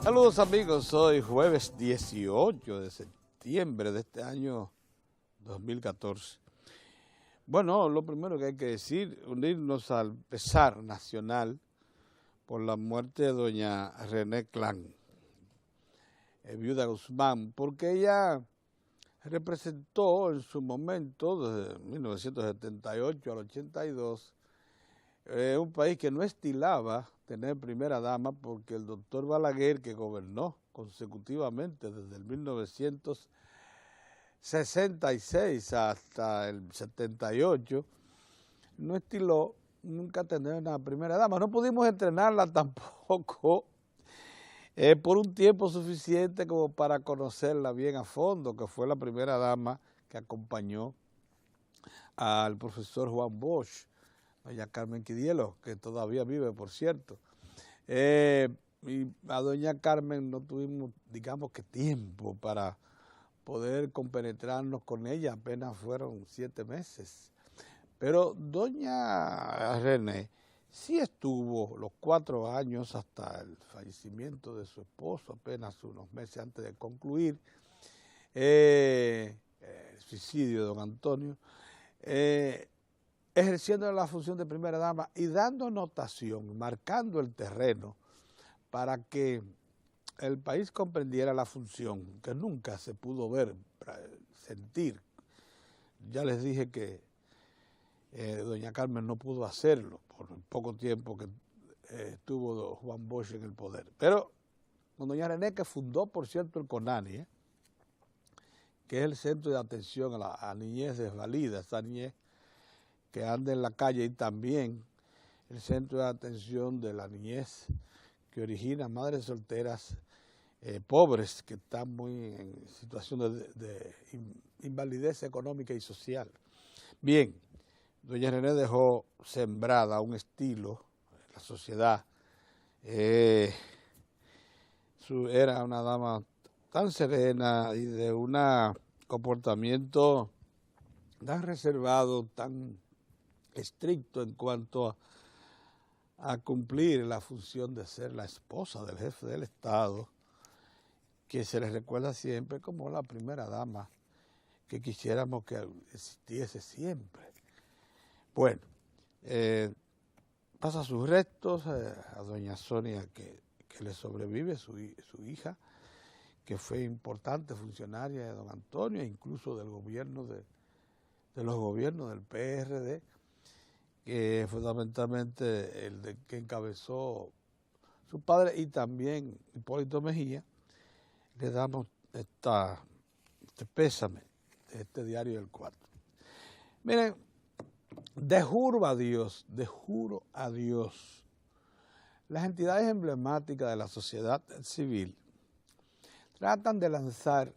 Saludos amigos, hoy jueves 18 de septiembre de este año 2014. Bueno, lo primero que hay que decir, unirnos al pesar nacional por la muerte de doña René Clan, viuda Guzmán, porque ella representó en su momento, desde 1978 al 82, un país que no estilaba tener primera dama porque el doctor Balaguer, que gobernó consecutivamente desde el 1966 hasta el 78, no estiló nunca tener una primera dama. No pudimos entrenarla tampoco por un tiempo suficiente como para conocerla bien a fondo, que fue la primera dama que acompañó al profesor Juan Bosch, doña Carmen Quidielo, que todavía vive, por cierto. Y a doña Carmen no tuvimos, digamos que tiempo para poder compenetrarnos con ella, apenas fueron 7 meses. Pero doña René sí estuvo los 4 años hasta el fallecimiento de su esposo, apenas unos meses antes de concluir el suicidio de don Antonio, ejerciendo la función de primera dama y dando notación, marcando el terreno para que el país comprendiera la función que nunca se pudo ver, sentir. Ya les dije que doña Carmen no pudo hacerlo por el poco tiempo que estuvo Juan Bosch en el poder. Pero con doña René, que fundó, por cierto, el CONANI, que es el Centro de Atención a la Niñez Desvalida, esa niñez que anda en la calle, y también el Centro de Atención de la Niñez que origina madres solteras pobres que están muy en situación de invalidez económica y social. Bien, doña René dejó sembrada un estilo en la sociedad. Era una dama tan serena y de un comportamiento tan reservado, tan estricto en cuanto a cumplir la función de ser la esposa del jefe del Estado, que se le recuerda siempre como la primera dama que quisiéramos que existiese siempre. Bueno, pasa sus restos a doña Sonia, que le sobrevive, su hija, que fue importante funcionaria de don Antonio, e incluso del gobierno de los gobiernos del PRD, que fundamentalmente el de que encabezó su padre, y también Hipólito Mejía. Le damos este pésame de este diario del 4. Miren, de juro a Dios, las entidades emblemáticas de la sociedad civil tratan de lanzar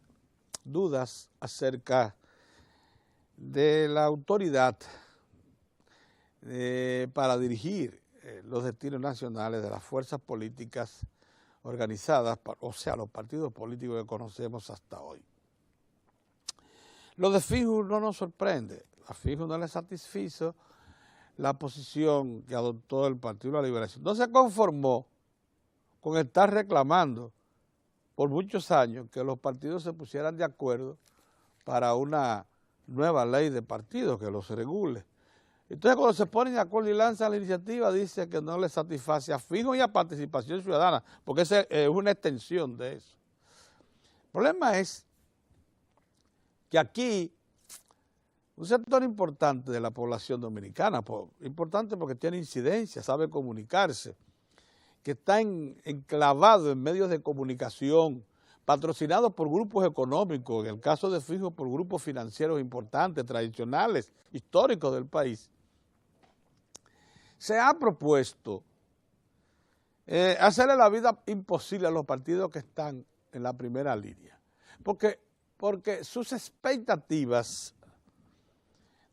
dudas acerca de la autoridad para dirigir los destinos nacionales de las fuerzas políticas organizadas, o sea, los partidos políticos que conocemos hasta hoy. Lo de Fijo no nos sorprende. A Fijo no le satisfizo la posición que adoptó el Partido de la Liberación. No se conformó con estar reclamando por muchos años que los partidos se pusieran de acuerdo para una nueva ley de partidos que los regule. Entonces, cuando se ponen de acuerdo y lanzan la iniciativa, dice que no le satisface a Fijo y a Participación Ciudadana, porque esa es una extensión de eso. El problema es que aquí un sector importante de la población dominicana, importante porque tiene incidencia, sabe comunicarse, que está enclavado en medios de comunicación, patrocinados por grupos económicos, en el caso de Fijo por grupos financieros importantes, tradicionales, históricos del país, se ha propuesto hacerle la vida imposible a los partidos que están en la primera línea, porque sus expectativas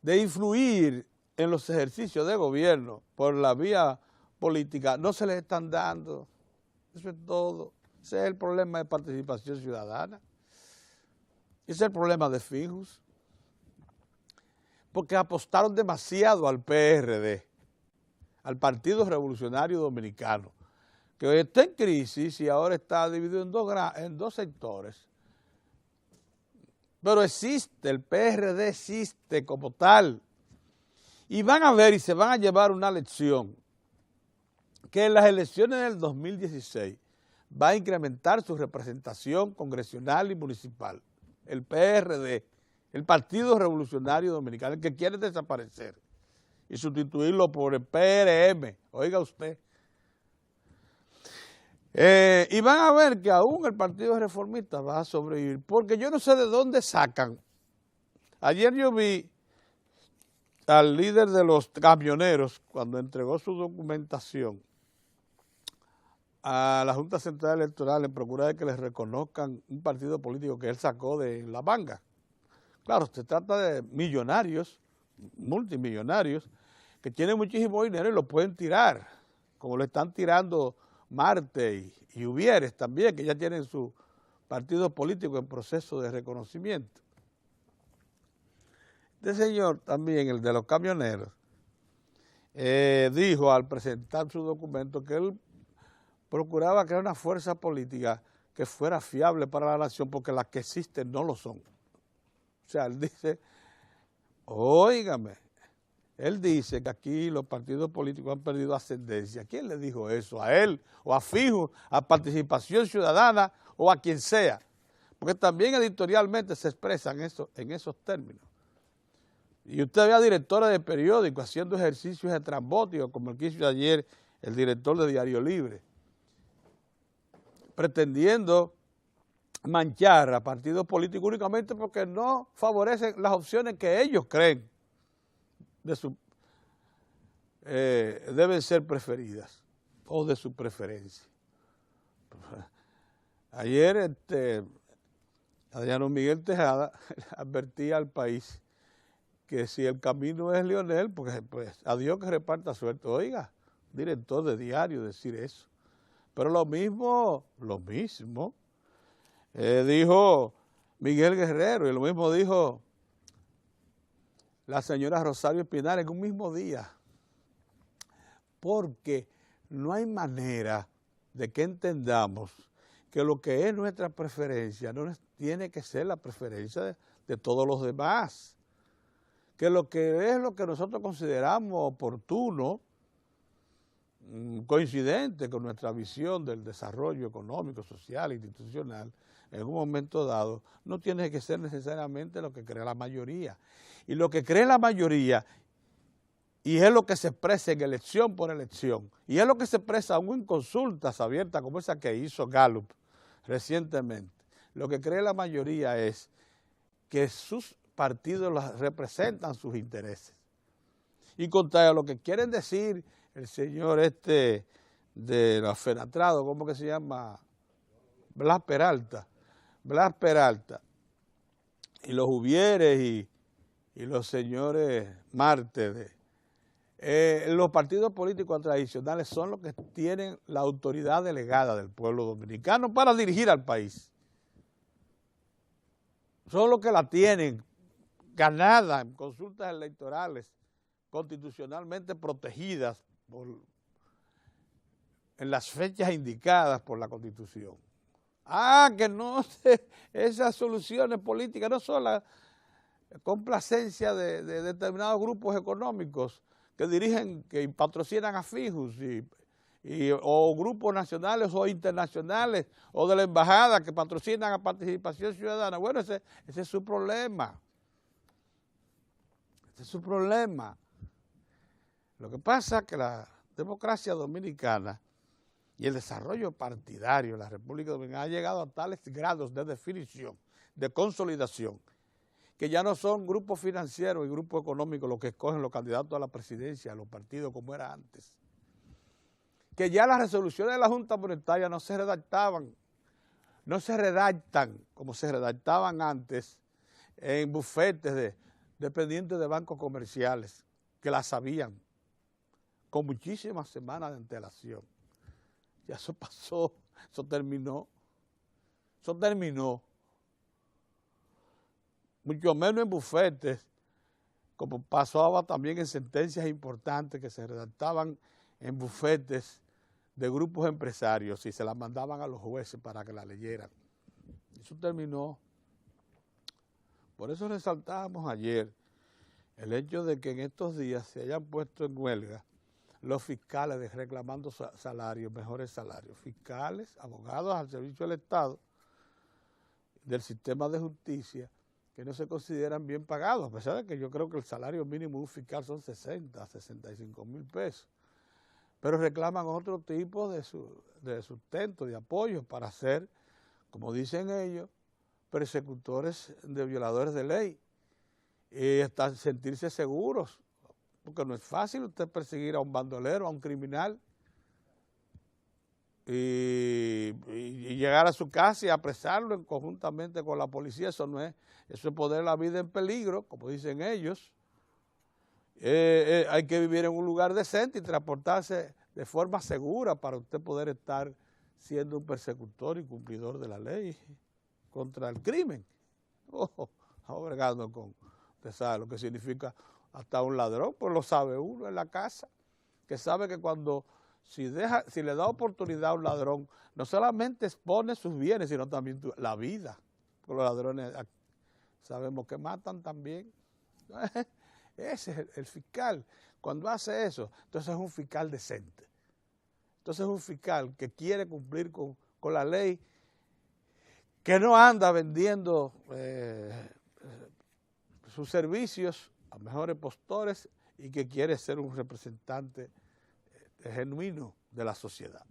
de influir en los ejercicios de gobierno por la vía política no se les están dando. Eso es todo. Ese es el problema de Participación Ciudadana. Ese es el problema de Fijos. Porque apostaron demasiado al PRD, al Partido Revolucionario Dominicano, que hoy está en crisis y ahora está dividido en dos sectores. Pero existe, el PRD existe como tal. Y van a ver y se van a llevar una lección que en las elecciones del 2016 va a incrementar su representación congresional y municipal. El PRD, el Partido Revolucionario Dominicano, el que quiere desaparecer y sustituirlo por el PRM, oiga usted. Y van a ver que aún el Partido Reformista va a sobrevivir, porque yo no sé de dónde sacan. Ayer yo vi al líder de los camioneros cuando entregó su documentación a la Junta Central Electoral en procura de que les reconozcan un partido político que él sacó de la manga. Claro, se trata de millonarios, multimillonarios, que tienen muchísimo dinero y lo pueden tirar, como lo están tirando Marte y Uvieres también, que ya tienen su partido político en proceso de reconocimiento. Este señor también, el de los camioneros, dijo al presentar su documento que él procuraba crear una fuerza política que fuera fiable para la nación, porque las que existen no lo son. O sea, él dice, óigame, él dice que aquí los partidos políticos han perdido ascendencia. ¿Quién le dijo eso? ¿A él? ¿O a Fijo? ¿A Participación Ciudadana? ¿O a quien sea? Porque también editorialmente se expresan en esos términos. Y usted ve a directores de periódicos haciendo ejercicios estrambóticos, como el que hizo ayer el director de Diario Libre, pretendiendo manchar a partidos políticos únicamente porque no favorecen las opciones que ellos creen deben ser preferidas o de su preferencia. Ayer Adriano Miguel Tejada advertía al país que si el camino es Leonel, pues a Dios que reparta suerte. Oiga, director de diario decir eso. Pero lo mismo dijo Miguel Guerrero y lo mismo dijo la señora Rosario Espinal en un mismo día. Porque no hay manera de que entendamos que lo que es nuestra preferencia no tiene que ser la preferencia de todos los demás. Que lo que es lo que nosotros consideramos oportuno, coincidente con nuestra visión del desarrollo económico, social, institucional, en un momento dado, no tiene que ser necesariamente lo que cree la mayoría. Y lo que cree la mayoría, y es lo que se expresa en elección por elección, y es lo que se expresa aún en consultas abiertas como esa que hizo Gallup recientemente, lo que cree la mayoría es que sus partidos representan sus intereses. Y contrario a lo que quieren decir el señor de la Fenatrado, ¿cómo que se llama? Blas Peralta, y los Uvieres y los señores Marte, los partidos políticos tradicionales son los que tienen la autoridad delegada del pueblo dominicano para dirigir al país. Son los que la tienen ganada en consultas electorales constitucionalmente protegidas en las fechas indicadas por la Constitución. Que no, esas soluciones políticas no son la complacencia de determinados grupos económicos que dirigen, que patrocinan a Fijus o grupos nacionales o internacionales o de la embajada que patrocinan a Participación Ciudadana. Bueno, ese es su problema. Ese es su problema. Lo que pasa es que la democracia dominicana y el desarrollo partidario de la República Dominicana ha llegado a tales grados de definición, de consolidación, que ya no son grupos financieros y grupos económicos los que escogen los candidatos a la presidencia, a los partidos como era antes. Que ya las resoluciones de la Junta Monetaria no se redactan como se redactaban antes en bufetes dependientes de bancos comerciales, que las sabían con muchísimas semanas de antelación. Ya eso pasó, eso terminó. Mucho menos en bufetes, como pasaba también en sentencias importantes que se redactaban en bufetes de grupos empresarios y se la mandaban a los jueces para que la leyeran. Eso terminó. Por eso resaltábamos ayer el hecho de que en estos días se hayan puesto en huelga los fiscales reclamando salarios, mejores salarios. Fiscales, abogados al servicio del Estado, del sistema de justicia, que no se consideran bien pagados, a pesar de que yo creo que el salario mínimo de un fiscal son 60, 65 mil pesos. Pero reclaman otro tipo de sustento, de apoyo para ser, como dicen ellos, persecutores de violadores de ley y hasta sentirse seguros, porque no es fácil usted perseguir a un bandolero, a un criminal y llegar a su casa y apresarlo conjuntamente con la policía. Eso no es, eso es poner la vida en peligro, como dicen ellos. Hay que vivir en un lugar decente y transportarse de forma segura para usted poder estar siendo un persecutor y cumplidor de la ley contra el crimen. Bregando con, usted sabe lo que significa hasta un ladrón, pues lo sabe uno en la casa, que sabe que cuando, si le da oportunidad a un ladrón, no solamente expone sus bienes, sino también la vida, porque los ladrones sabemos que matan también. Ese es el fiscal. Cuando hace eso, entonces es un fiscal decente. Entonces es un fiscal que quiere cumplir con la ley, que no anda vendiendo sus servicios a mejores postores y que quiere ser un representante genuino de la sociedad.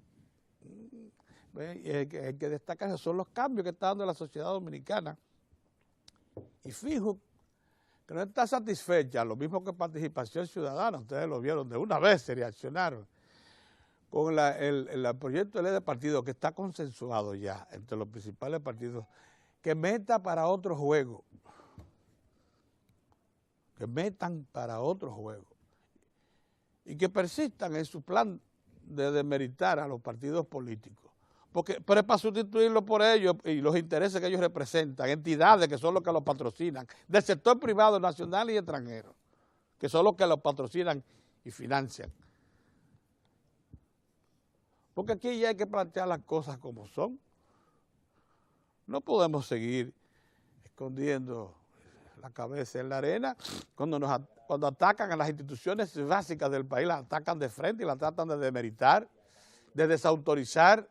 Y hay que destacar, esos son los cambios que está dando la sociedad dominicana. Y fijo que no está satisfecha, lo mismo que Participación Ciudadana, ustedes lo vieron, de una vez se reaccionaron con el proyecto de ley de partido que está consensuado ya entre los principales partidos, que meta para otro juego, que metan para otro juego y que persistan en su plan de demeritar a los partidos políticos, pero es para sustituirlo por ellos y los intereses que ellos representan, entidades que son los que los patrocinan, del sector privado nacional y extranjero, que son los que los patrocinan y financian. Porque aquí ya hay que plantear las cosas como son. No podemos seguir escondiendo la cabeza en la arena. Cuando atacan a las instituciones básicas del país, las atacan de frente y las tratan de demeritar, de desautorizar.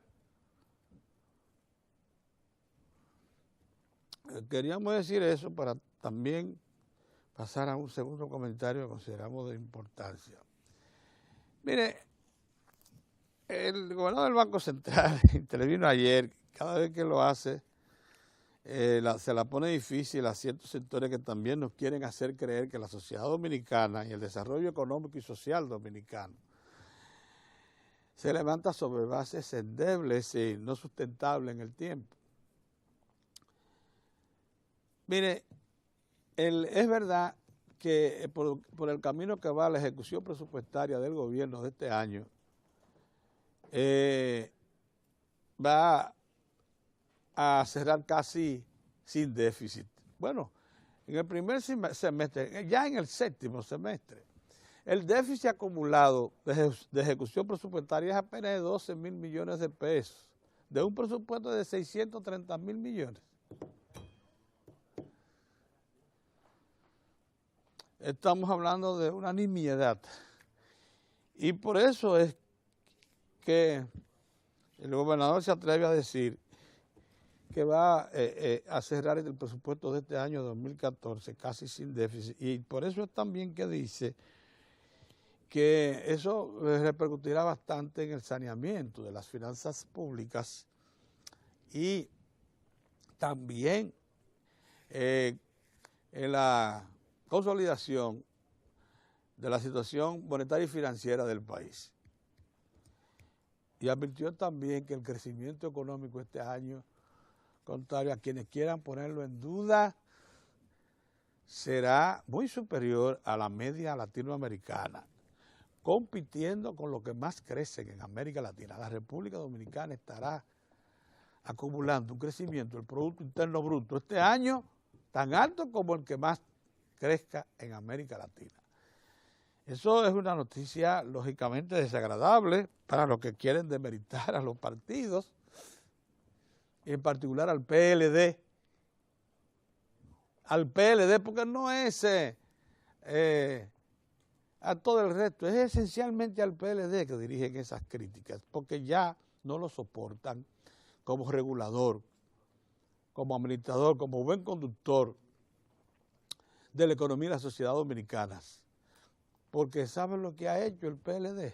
Queríamos decir eso para también pasar a un segundo comentario que consideramos de importancia. Mire, el gobernador del Banco Central intervino ayer, cada vez que lo hace, se la pone difícil a ciertos sectores que también nos quieren hacer creer que la sociedad dominicana y el desarrollo económico y social dominicano se levanta sobre bases endebles y no sustentables en el tiempo. Mire, es verdad que por el camino que va la ejecución presupuestaria del gobierno de este año, va a cerrar casi sin déficit. Bueno, en el primer semestre, ya en el séptimo semestre, el déficit acumulado de ejecución presupuestaria es apenas de 12 mil millones de pesos, de un presupuesto de 630 mil millones. Estamos hablando de una nimiedad. Y por eso es que el gobernador se atreve a decir que va a cerrar el presupuesto de este año 2014 casi sin déficit. Y por eso es también que dice que eso repercutirá bastante en el saneamiento de las finanzas públicas y también en la consolidación de la situación monetaria y financiera del país. Y advirtió también que el crecimiento económico este año, contrario a quienes quieran ponerlo en duda, será muy superior a la media latinoamericana, compitiendo con lo que más crecen en América Latina. La República Dominicana estará acumulando un crecimiento del Producto Interno Bruto este año tan alto como el que más crezca en América Latina. Eso es una noticia lógicamente desagradable para los que quieren demeritar a los partidos, y en particular al PLD. Al PLD, porque no es a todo el resto, es esencialmente al PLD que dirigen esas críticas, porque ya no lo soportan como regulador, como administrador, como buen conductor de la economía y la sociedad dominicanas. Porque ¿saben lo que ha hecho el PLD?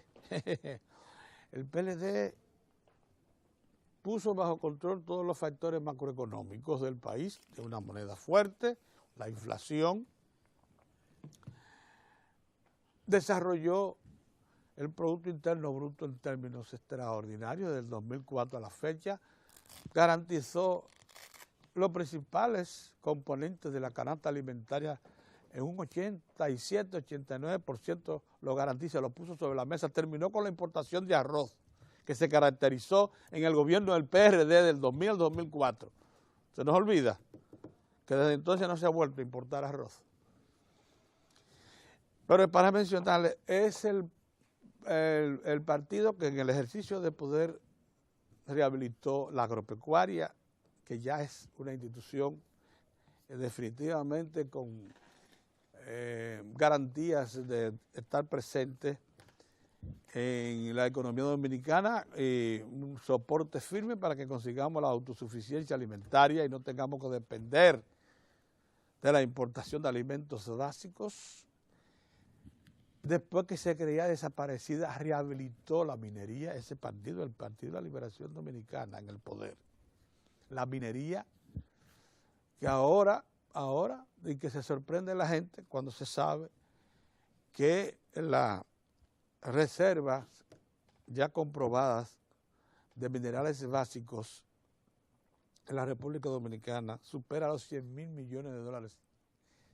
El PLD puso bajo control todos los factores macroeconómicos del país, de una moneda fuerte, la inflación, desarrolló el Producto Interno Bruto en términos extraordinarios del 2004 a la fecha, garantizó los principales componentes de la canasta alimentaria en un 87-89% lo garantiza, lo puso sobre la mesa, terminó con la importación de arroz, que se caracterizó en el gobierno del PRD del 2000 al 2004. Se nos olvida que desde entonces no se ha vuelto a importar arroz. Pero para mencionarle, es el partido que en el ejercicio de poder rehabilitó la agropecuaria, que ya es una institución definitivamente con garantías de estar presente en la economía dominicana, un soporte firme para que consigamos la autosuficiencia alimentaria y no tengamos que depender de la importación de alimentos básicos. Después que se creía desaparecida, rehabilitó la minería, ese partido, el Partido de la Liberación Dominicana, en el poder. La minería, que ahora, y que se sorprende la gente cuando se sabe que las reservas ya comprobadas de minerales básicos en la República Dominicana supera los 100.000 millones de dólares.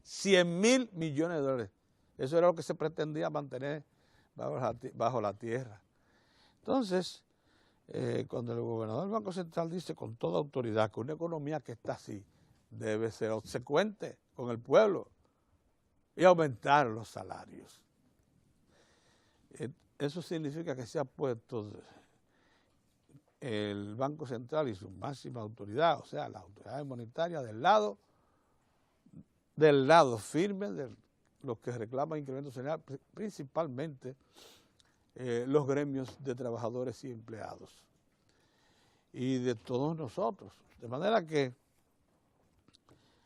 100.000 millones de dólares. Eso era lo que se pretendía mantener bajo la tierra. Entonces, cuando el gobernador del Banco Central dice con toda autoridad que una economía que está así debe ser obsecuente con el pueblo y aumentar los salarios, eso significa que se ha puesto el Banco Central y su máxima autoridad, o sea, la autoridad monetaria del lado firme de los que reclaman incremento salarial, principalmente los gremios de trabajadores y empleados y de todos nosotros. De manera que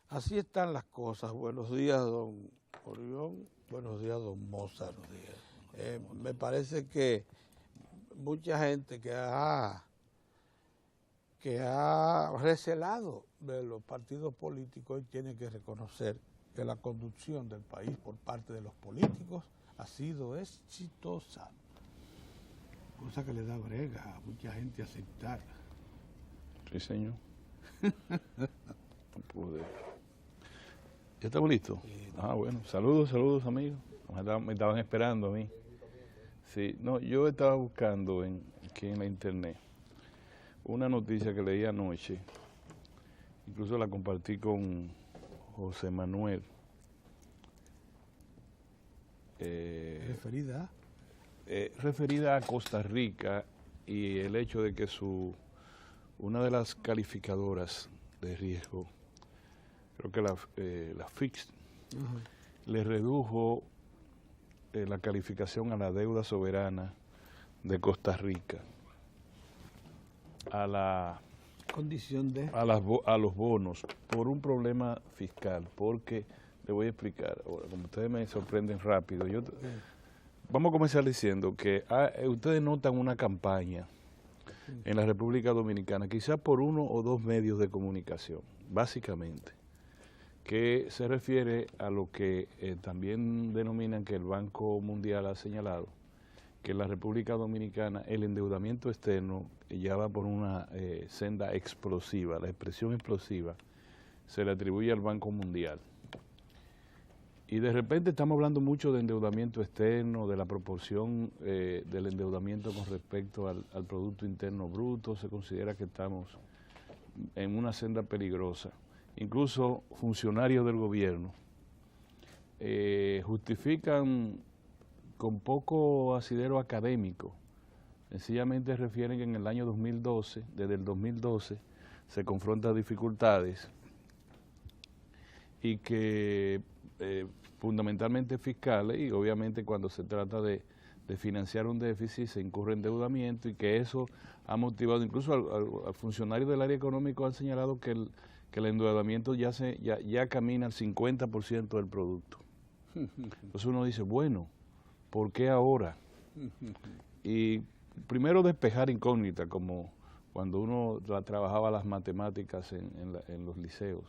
así están las cosas. Buenos días, don Orión. Buenos días, don Mozart. Buenos días. Me parece que mucha gente que ha recelado de los partidos políticos hoy tiene que reconocer que la conducción del país por parte de los políticos ha sido exitosa, cosa que le da brega a mucha gente aceptar. Sí, señor. No pude. ¿Ya estamos listos? Sí, no. Bueno, saludos amigos. Me estaban esperando a mí. Sí, no, yo estaba buscando aquí en la internet una noticia que leí anoche, incluso la compartí con José Manuel. Referida a Costa Rica y el hecho de que una de las calificadoras de riesgo, creo que la Fitch, le redujo la calificación a la deuda soberana de Costa Rica, a la condición de a los bonos por un problema fiscal, porque le voy a explicar ahora, como ustedes me sorprenden rápido. Vamos a comenzar diciendo que ustedes notan una campaña en la República Dominicana, quizás por uno o dos medios de comunicación, básicamente, que se refiere a lo que también denominan que el Banco Mundial ha señalado, que en la República Dominicana el endeudamiento externo ya va por una senda explosiva. La expresión explosiva se le atribuye al Banco Mundial. Y de repente estamos hablando mucho de endeudamiento externo, de la proporción del endeudamiento con respecto al Producto Interno Bruto. Se considera que estamos en una senda peligrosa. Incluso funcionarios del gobierno justifican con poco asidero académico. Sencillamente refieren que en el año 2012, desde el 2012, se confrontan dificultades y que fundamentalmente fiscales, y obviamente cuando se trata de financiar un déficit se incurre en endeudamiento, y que eso ha motivado, incluso al funcionario del área económica han señalado que el endeudamiento ya camina al 50% del producto. Entonces uno dice, bueno, ¿por qué ahora? Y primero despejar incógnitas, como cuando uno trabajaba las matemáticas en los liceos.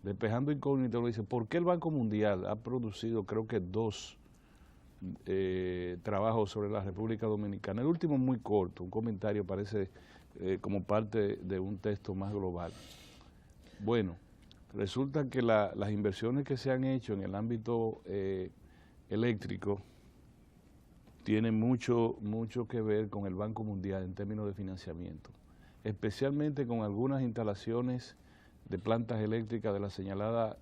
Despejando incógnitas, uno dice, ¿por qué el Banco Mundial ha producido, creo que 2 trabajos sobre la República Dominicana? El último muy corto, un comentario parece como parte de un texto más global. Bueno, resulta que las inversiones que se han hecho en el ámbito eléctrico tienen mucho que ver con el Banco Mundial en términos de financiamiento, especialmente con algunas instalaciones de plantas eléctricas de la señalada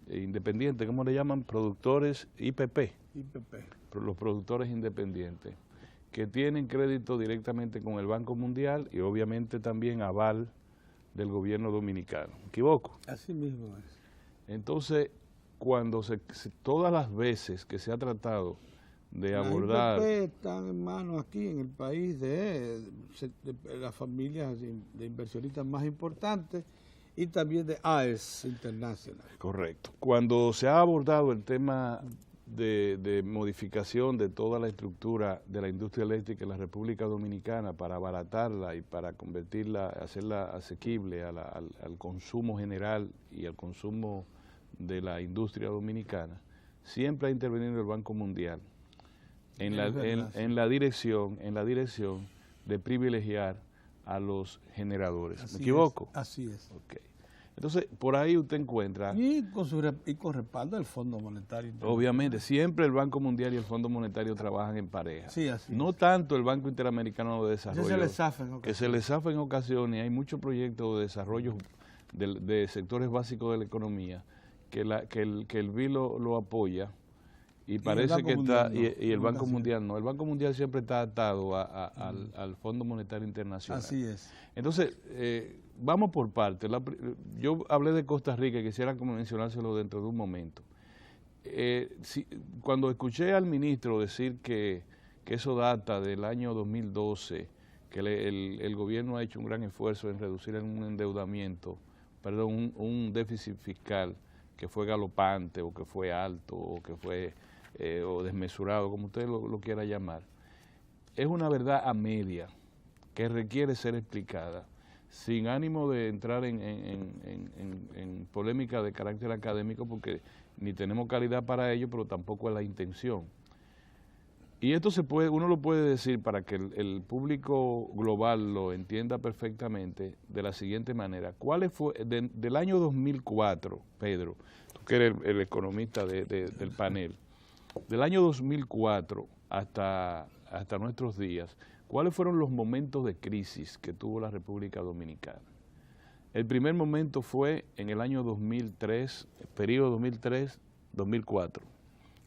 independiente, ¿cómo le llaman? Productores IPP. Los productores independientes, que tienen crédito directamente con el Banco Mundial y obviamente también aval del gobierno dominicano. ¿Me equivoco? Así mismo es. Entonces, cuando todas las veces que se ha tratado de abordar... Las IPP están en manos aquí en el país de las familias de inversionistas más importantes y también de AES Internacional. Correcto. Cuando se ha abordado el tema de modificación de toda la estructura de la industria eléctrica en la República Dominicana para abaratarla y para convertirla, hacerla asequible al consumo general y al consumo de la industria dominicana, siempre ha intervenido el Banco Mundial en la dirección de privilegiar a los generadores. ¿Me equivoco? Así es. Okay. Entonces, por ahí usted encuentra... Y con respaldo del Fondo Monetario Internacional. Obviamente, siempre el Banco Mundial y el Fondo Monetario trabajan en pareja. Sí, así no es. Tanto el Banco Interamericano de Desarrollo, que se les zafa en ocasiones. Hay muchos proyectos de desarrollo de sectores básicos de la economía que el BID lo apoya, y parece que está... Y el Banco Mundial no. El Banco Mundial siempre está atado al Fondo Monetario Internacional. Así es. Entonces, vamos por partes. Yo hablé de Costa Rica y quisiera mencionárselo dentro de un momento. Cuando escuché al ministro decir que eso data del año 2012, que el gobierno ha hecho un gran esfuerzo en reducir un endeudamiento, un déficit fiscal que fue galopante o que fue alto o que fue o desmesurado, como usted lo quiera llamar, es una verdad a media que requiere ser explicada, sin ánimo de entrar en polémica de carácter académico, porque ni tenemos calidad para ello, pero tampoco es la intención. Y esto uno lo puede decir para que el público global lo entienda perfectamente de la siguiente manera. ¿Cuáles fue del año 2004, Pedro, tú que eres el economista del panel, del año 2004 hasta nuestros días, ¿cuáles fueron los momentos de crisis que tuvo la República Dominicana? El primer momento fue en el año 2003, periodo 2003-2004.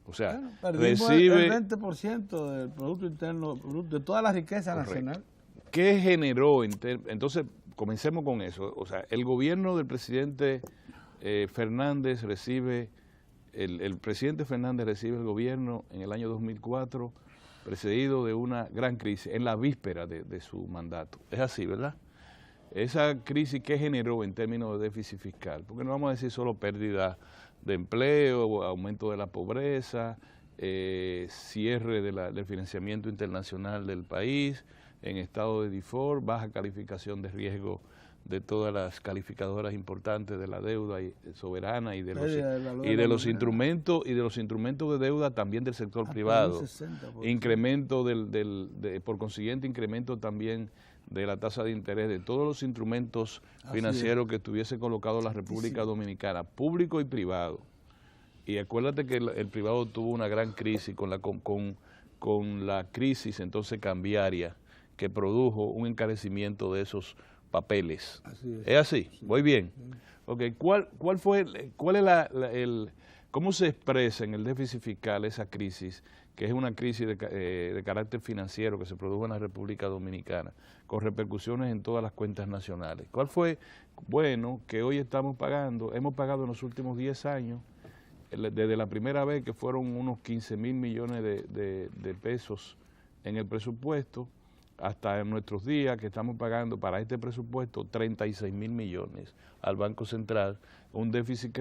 O sea, recibe el 20% del Producto Interno, de toda la riqueza nacional. ¿Qué generó? Entonces, comencemos con eso. O sea, el gobierno del presidente Fernández recibe, el presidente Fernández recibe el gobierno en el año 2004, precedido de una gran crisis, en la víspera de su mandato. Es así, ¿verdad? Esa crisis, ¿qué generó en términos de déficit fiscal? Porque no vamos a decir solo pérdida de empleo, aumento de la pobreza, cierre del financiamiento internacional del país, en estado de default, baja calificación de riesgo de todas las calificadoras importantes de la deuda soberana y de los instrumentos de deuda también del sector privado, incremento por consiguiente incremento también de la tasa de interés de todos los instrumentos financieros que tuviese colocado la República Dominicana, público y privado. Y acuérdate que el privado tuvo una gran crisis con la crisis entonces cambiaria que produjo un encarecimiento de esos papeles. Así es. ¿Es así? Sí. Voy bien. Okay. ¿Cuál es ¿Cómo se expresa en el déficit fiscal esa crisis, que es una crisis de carácter financiero que se produjo en la República Dominicana, con repercusiones en todas las cuentas nacionales? ¿Cuál fue? Bueno, que hoy hemos pagado en los últimos 10 años, desde la primera vez que fueron unos 15.000 millones de pesos en el presupuesto, hasta en nuestros días que estamos pagando para este presupuesto 36.000 millones al Banco Central, un déficit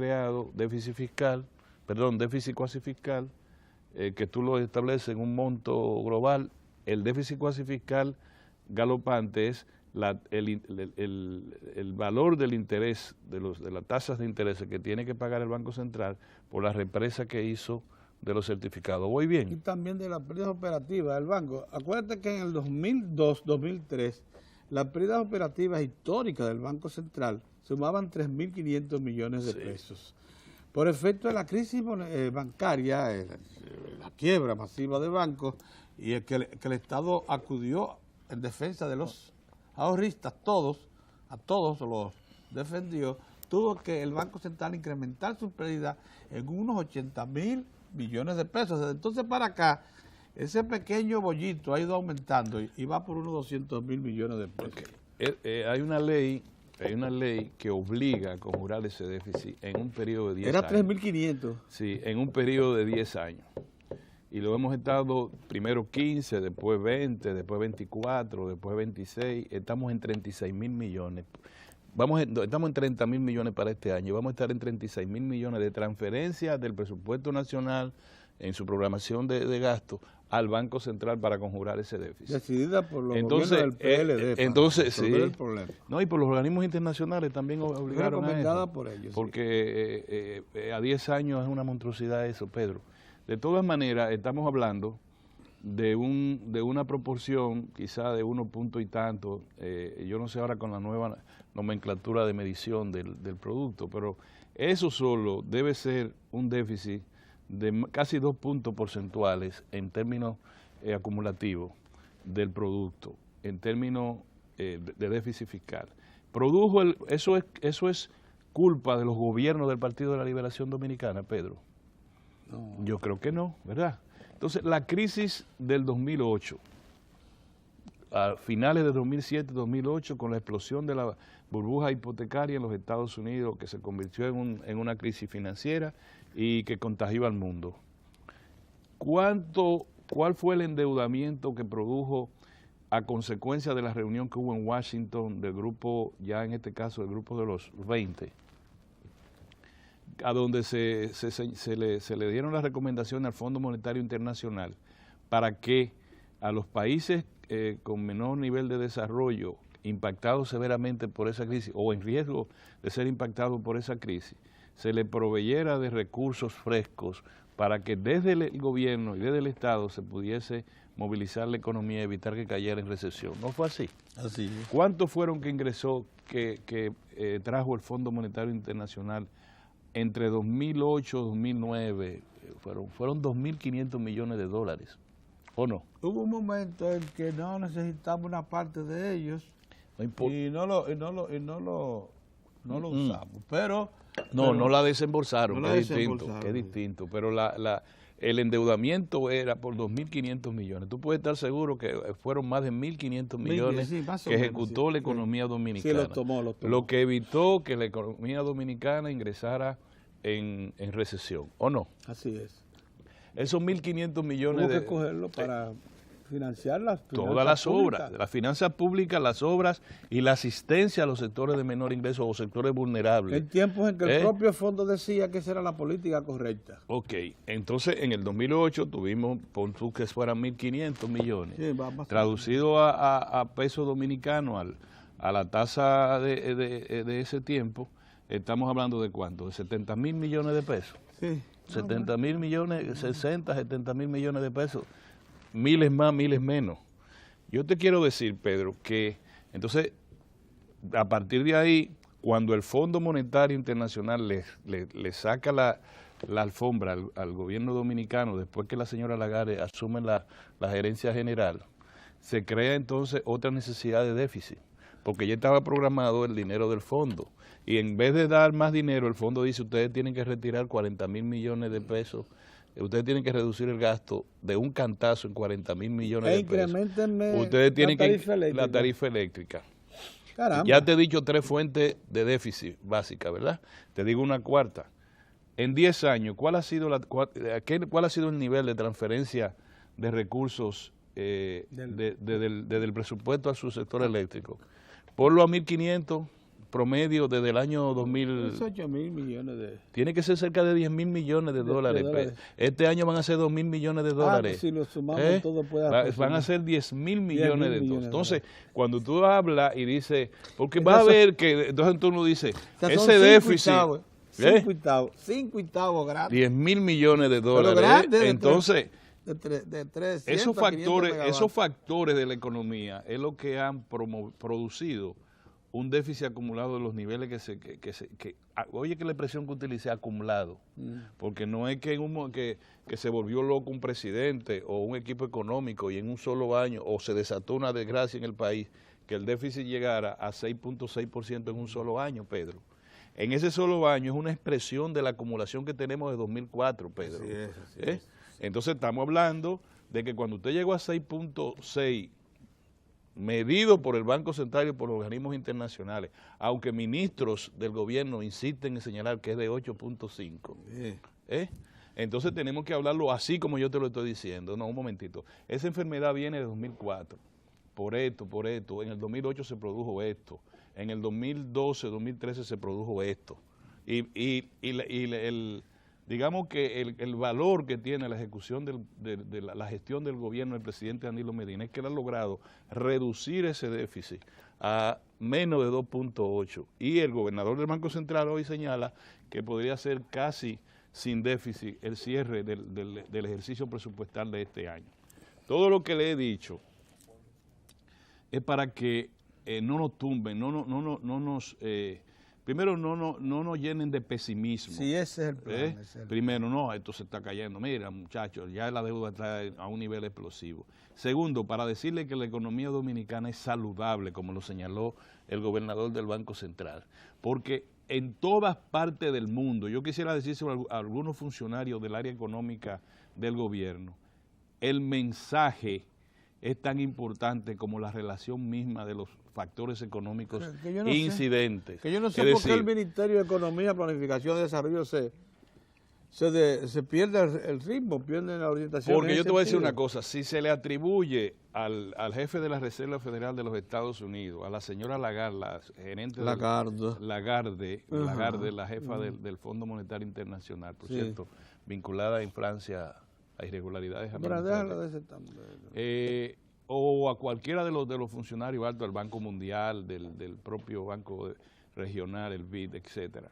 déficit cuasi fiscal, que tú lo estableces en un monto global. El déficit cuasi fiscal galopante es el valor del interés, de las tasas de interés que tiene que pagar el Banco Central por la represa que hizo de los certificados. ¿Voy bien? Y también de las pérdidas operativas del banco. Acuérdate que en el 2002-2003 las pérdidas operativas históricas del Banco Central sumaban 3.500 millones de pesos. Por efecto de la crisis bancaria, la quiebra masiva de bancos, y que el Estado acudió en defensa de los ahorristas, a todos los defendió, tuvo que el Banco Central incrementar sus pérdidas en unos 80.000 millones de pesos. Desde entonces para acá, ese pequeño bollito ha ido aumentando y va por unos 200.000 millones de pesos. Hay una ley que obliga a conjurar ese déficit en un periodo de 10 años. Era 3.500. Sí, en un periodo de 10 años. Y lo hemos estado primero 15, después 20, después 24, después 26. Estamos en 36.000 millones. Estamos en 30.000 millones para este año y vamos a estar en 36.000 millones de transferencias del presupuesto nacional en su programación de gasto al Banco Central para conjurar ese déficit. Decidida por los gobiernos del PLD. Entonces, sí. El problema. No, y por los organismos internacionales también obligaron a eso. Por ellos. Porque a 10 años es una monstruosidad eso, Pedro. De todas maneras, estamos hablando de una proporción quizá de 1 punto y tanto, yo no sé ahora con la nueva nomenclatura de medición del producto, pero eso solo debe ser un déficit de casi 2 puntos porcentuales en términos acumulativos del producto, en términos de déficit fiscal. Eso es culpa de los gobiernos del Partido de la Liberación Dominicana, Pedro. No. Yo creo que no, ¿verdad? Entonces, la crisis del 2008, a finales de 2007-2008, con la explosión de la burbuja hipotecaria en los Estados Unidos, que se convirtió en una crisis financiera y que contagió al mundo. ¿Cuál fue el endeudamiento que produjo a consecuencia de la reunión que hubo en Washington del grupo, ya en este caso el grupo de los 20? A donde se le dieron las recomendaciones al Fondo Monetario Internacional para que a los países con menor nivel de desarrollo, impactados severamente por esa crisis o en riesgo de ser impactados por esa crisis, se le proveyera de recursos frescos para que desde el gobierno y desde el Estado se pudiese movilizar la economía y evitar que cayera en recesión. ¿No fue así? Así es. ¿Cuántos fueron que ingresó, que trajo el Fondo Monetario Internacional entre 2008 y 2009? Fueron 2.500 millones de dólares, ¿o no? Hubo un momento en que no necesitamos una parte de ellos y no lo usamos, pero... No la desembolsaron, es distinto, pero el endeudamiento era por 2.500 millones. Tú puedes estar seguro que fueron más de 1.500 millones que ejecutó la economía dominicana. Sí, lo tomó. Lo que evitó que la economía dominicana ingresara en recesión, ¿o no? Así es. Esos 1.500 millones Hubo que cogerlo para financiar todas las obras, las finanzas públicas, las obras y la asistencia a los sectores de menor ingreso o sectores vulnerables. En tiempos en que el propio fondo decía que esa era la política correcta. Ok, entonces en el 2008 tuvimos, por tú que fueran 1.500 millones, sí, traducido a peso dominicano, a la tasa de ese tiempo, estamos hablando de ¿cuánto? De 70.000 millones de pesos. Sí. 70.000 millones, 60, 70.000 millones de pesos. Miles más, miles menos. Yo te quiero decir, Pedro, que entonces, a partir de ahí, cuando el Fondo Monetario Internacional le saca la alfombra al gobierno dominicano, después que la señora Lagarde asume la gerencia general, se crea entonces otra necesidad de déficit. porque ya estaba programado el dinero del fondo. Y en vez de dar más dinero, el fondo dice, ustedes tienen que retirar 40.000 millones de pesos, ustedes tienen que reducir el gasto de un cantazo en 40.000 millones de pesos. Ustedes tienen la tarifa eléctrica. Caramba. Ya te he dicho 3 fuentes de déficit básicas, ¿verdad? Te digo una cuarta. En 10 años, ¿cuál ha sido el nivel de transferencia de recursos desde el presupuesto a su sector eléctrico? Ponlo a 1.500 promedio desde el año 2000. 8.000 millones de... Tiene que ser cerca de 10.000 millones de dólares. Este año van a ser 2.000 millones de dólares. Pues si lo sumamos todo puede van a ser 10.000 millones de dólares. Entonces, cuando tú hablas y dices, porque Entonces, va a ver que, entonces tú no dices, ese déficit... 5 octavos gratis. 10.000 millones de dólares. Grande, entonces, de 300, esos factores de la economía es lo que han producido un déficit acumulado de los niveles oye que la expresión que utilicé, acumulado, porque no es que se volvió loco un presidente o un equipo económico y en un solo año, o se desató una desgracia en el país, que el déficit llegara a 6.6% en un solo año, Pedro. En ese solo año es una expresión de la acumulación que tenemos de 2004, Pedro. Así es. Entonces estamos hablando de que cuando usted llegó a 6.6, medido por el Banco Central y por los organismos internacionales, aunque ministros del gobierno insisten en señalar que es de 8.5. Entonces tenemos que hablarlo así como yo te lo estoy diciendo. No, un momentito. Esa enfermedad viene de 2004, por esto. En el 2008 se produjo esto. En el 2012, 2013 se produjo esto. Digamos que el valor que tiene la ejecución de la gestión del gobierno del presidente Danilo Medina es que él ha logrado reducir ese déficit a menos de 2.8. Y el gobernador del Banco Central hoy señala que podría ser casi sin déficit el cierre del ejercicio presupuestal de este año. Todo lo que le he dicho es para que no nos tumben, primero no nos llenen de pesimismo. Sí, ese es el plan. Primero, no, esto se está cayendo. Mira, muchachos, ya la deuda está a un nivel explosivo. Segundo, para decirle que la economía dominicana es saludable, como lo señaló el gobernador del Banco Central, porque en todas partes del mundo, yo quisiera decírselo a algunos funcionarios del área económica del gobierno, el mensaje es tan importante como la relación misma de los factores económicos incidentes. Que yo no sé por qué el Ministerio de Economía, Planificación y Desarrollo se pierde el ritmo, pierde la orientación. Porque yo te voy a decir una cosa, si se le atribuye al jefe de la Reserva Federal de los Estados Unidos, a la señora Lagarde, la gerente Lagarde, la jefa del Fondo Monetario Internacional, por cierto, vinculada en Francia a irregularidades o a cualquiera de los funcionarios altos del Banco Mundial, del propio Banco Regional, el BID, etcétera.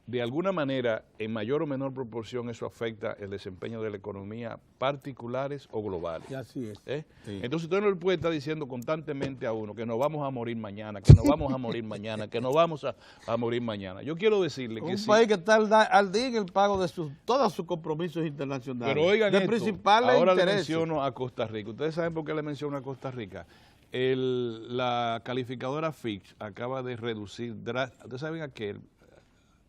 De alguna manera, en mayor o menor proporción, eso afecta el desempeño de la economía, particulares o globales. Y así es. Sí. Entonces usted no le puede estar diciendo constantemente a uno que nos vamos a morir mañana, que nos vamos a morir mañana, que nos vamos a morir mañana. Yo quiero decirle que un país que está al día en el pago de todos sus compromisos internacionales. Pero oigan esto, principales ahora intereses. Le menciono a Costa Rica. ¿Ustedes saben por qué le menciono a Costa Rica? La calificadora Fitch acaba de reducir, ¿ustedes saben a qué?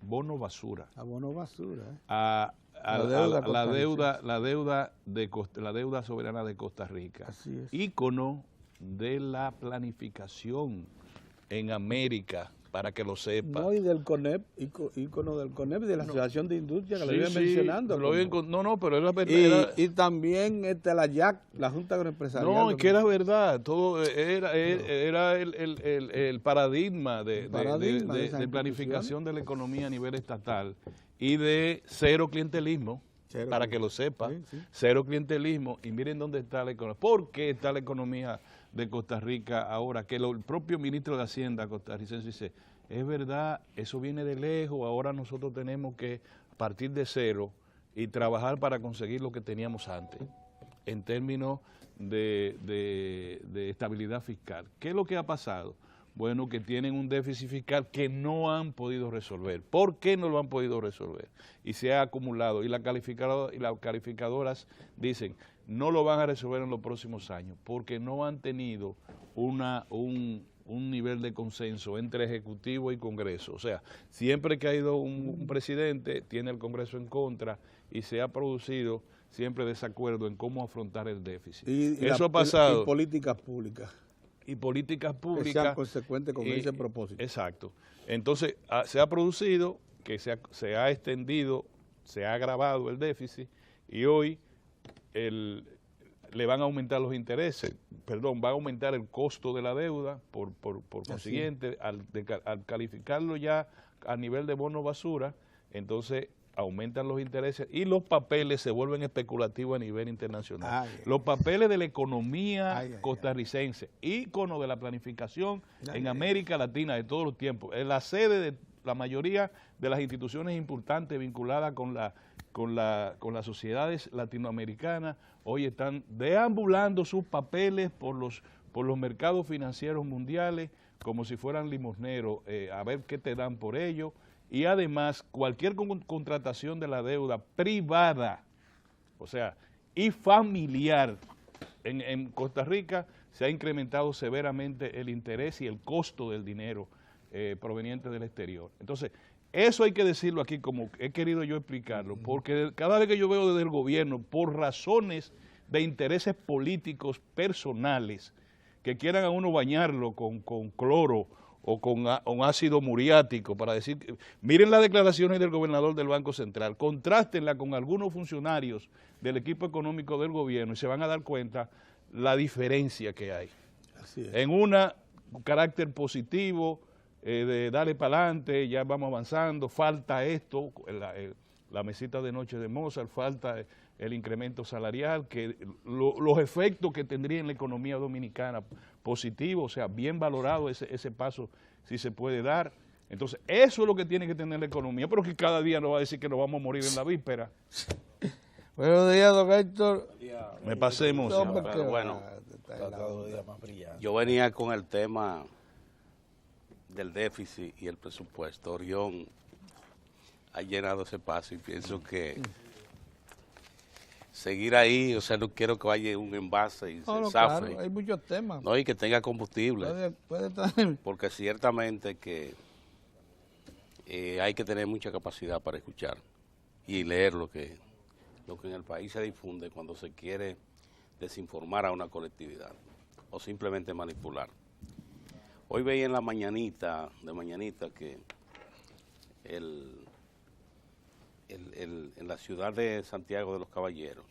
Bono basura. A bono basura. La deuda soberana de Costa Rica. Así es. Ícono de la planificación en América, para que lo sepa. No, y del CONEP, ícono del CONEP, de la Asociación de Industria, que lo iban mencionando. Pero era verdad. Y también la JAC, la Junta Empresarial. No, es que era verdad, todo era el paradigma de planificación de la economía a nivel estatal y de cero clientelismo, para que lo sepa, cero clientelismo, y miren dónde está la economía. ¿Por qué está la economía de Costa Rica ahora? Que el propio ministro de Hacienda costarricense dice, es verdad, eso viene de lejos, ahora nosotros tenemos que partir de cero y trabajar para conseguir lo que teníamos antes, en términos de estabilidad fiscal. ¿Qué es lo que ha pasado? Bueno, que tienen un déficit fiscal que no han podido resolver. ¿Por qué no lo han podido resolver? Y se ha acumulado. Y las calificadoras dicen, no lo van a resolver en los próximos años, porque no han tenido un un nivel de consenso entre Ejecutivo y Congreso. O sea, siempre que ha ido un presidente, tiene el Congreso en contra y se ha producido siempre desacuerdo en cómo afrontar el déficit. Eso ha pasado. Y políticas públicas. Y políticas públicas. Que sean consecuentes con ese propósito. Exacto. Entonces, se ha producido que se ha extendido, se ha agravado el déficit y hoy le van a aumentar los intereses, va a aumentar el costo de la deuda, por consiguiente, al calificarlo ya a nivel de bono basura, entonces aumentan los intereses y los papeles se vuelven especulativos a nivel internacional. Los papeles de la economía costarricense, ícono de la planificación en América Latina de todos los tiempos, es la sede de la mayoría de las instituciones importantes vinculadas con las sociedades latinoamericanas, hoy están deambulando sus papeles por los mercados financieros mundiales como si fueran limosneros, a ver qué te dan por ello. Y además, cualquier contratación de la deuda privada, o sea, y familiar, en Costa Rica se ha incrementado severamente el interés y el costo del dinero proveniente del exterior. Entonces, eso hay que decirlo aquí, como he querido yo explicarlo, porque cada vez que yo veo desde el gobierno, por razones de intereses políticos personales, que quieran a uno bañarlo con cloro o con ácido muriático para decir, miren las declaraciones del gobernador del Banco Central, contrástenla con algunos funcionarios del equipo económico del gobierno y se van a dar cuenta la diferencia que hay. Así es. En un carácter positivo, de darle para adelante, ya vamos avanzando, falta esto, la mesita de noche de Mozart, falta el incremento salarial, que los efectos que tendría en la economía dominicana positivos, o sea, bien valorado ese paso si se puede dar. Entonces, eso es lo que tiene que tener la economía, pero que cada día nos va a decir que nos vamos a morir en la víspera. Buenos días, don Héctor. Me pasemos. Pero bueno, yo venía con el tema del déficit y el presupuesto. Orión ha llenado ese paso y pienso que seguir ahí, o sea, no quiero que vaya un envase y se zafe. Claro, hay muchos temas. No, y que tenga combustible. Puede estar. Porque ciertamente que hay que tener mucha capacidad para escuchar y leer lo que en el país se difunde cuando se quiere desinformar a una colectividad o simplemente manipular. Hoy veía en la mañanita que en la ciudad de Santiago de los Caballeros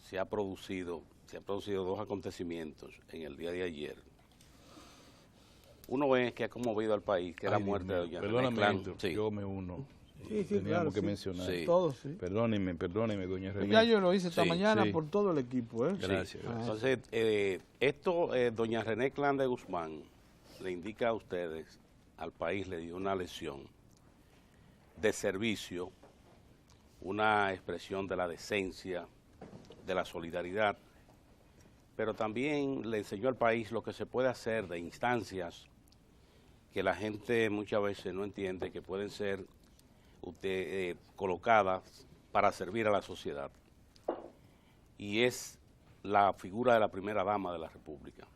se ha producido dos acontecimientos en el día de ayer. Uno es que ha conmovido al país, que es la muerte de doña René Clan. Sí. Yo me uno. Sí, Teníamos que mencionar. Sí. Todos, sí. Perdóneme, doña René. Ya yo lo hice esta mañana sí. por todo el equipo. Gracias. Sí. Entonces, doña René Clan de Guzmán le indica a ustedes, al país le dio una lección de servicio, una expresión de la decencia, de la solidaridad, pero también le enseñó al país lo que se puede hacer de instancias que la gente muchas veces no entiende que pueden ser colocadas para servir a la sociedad. Y es la figura de la primera dama de la República.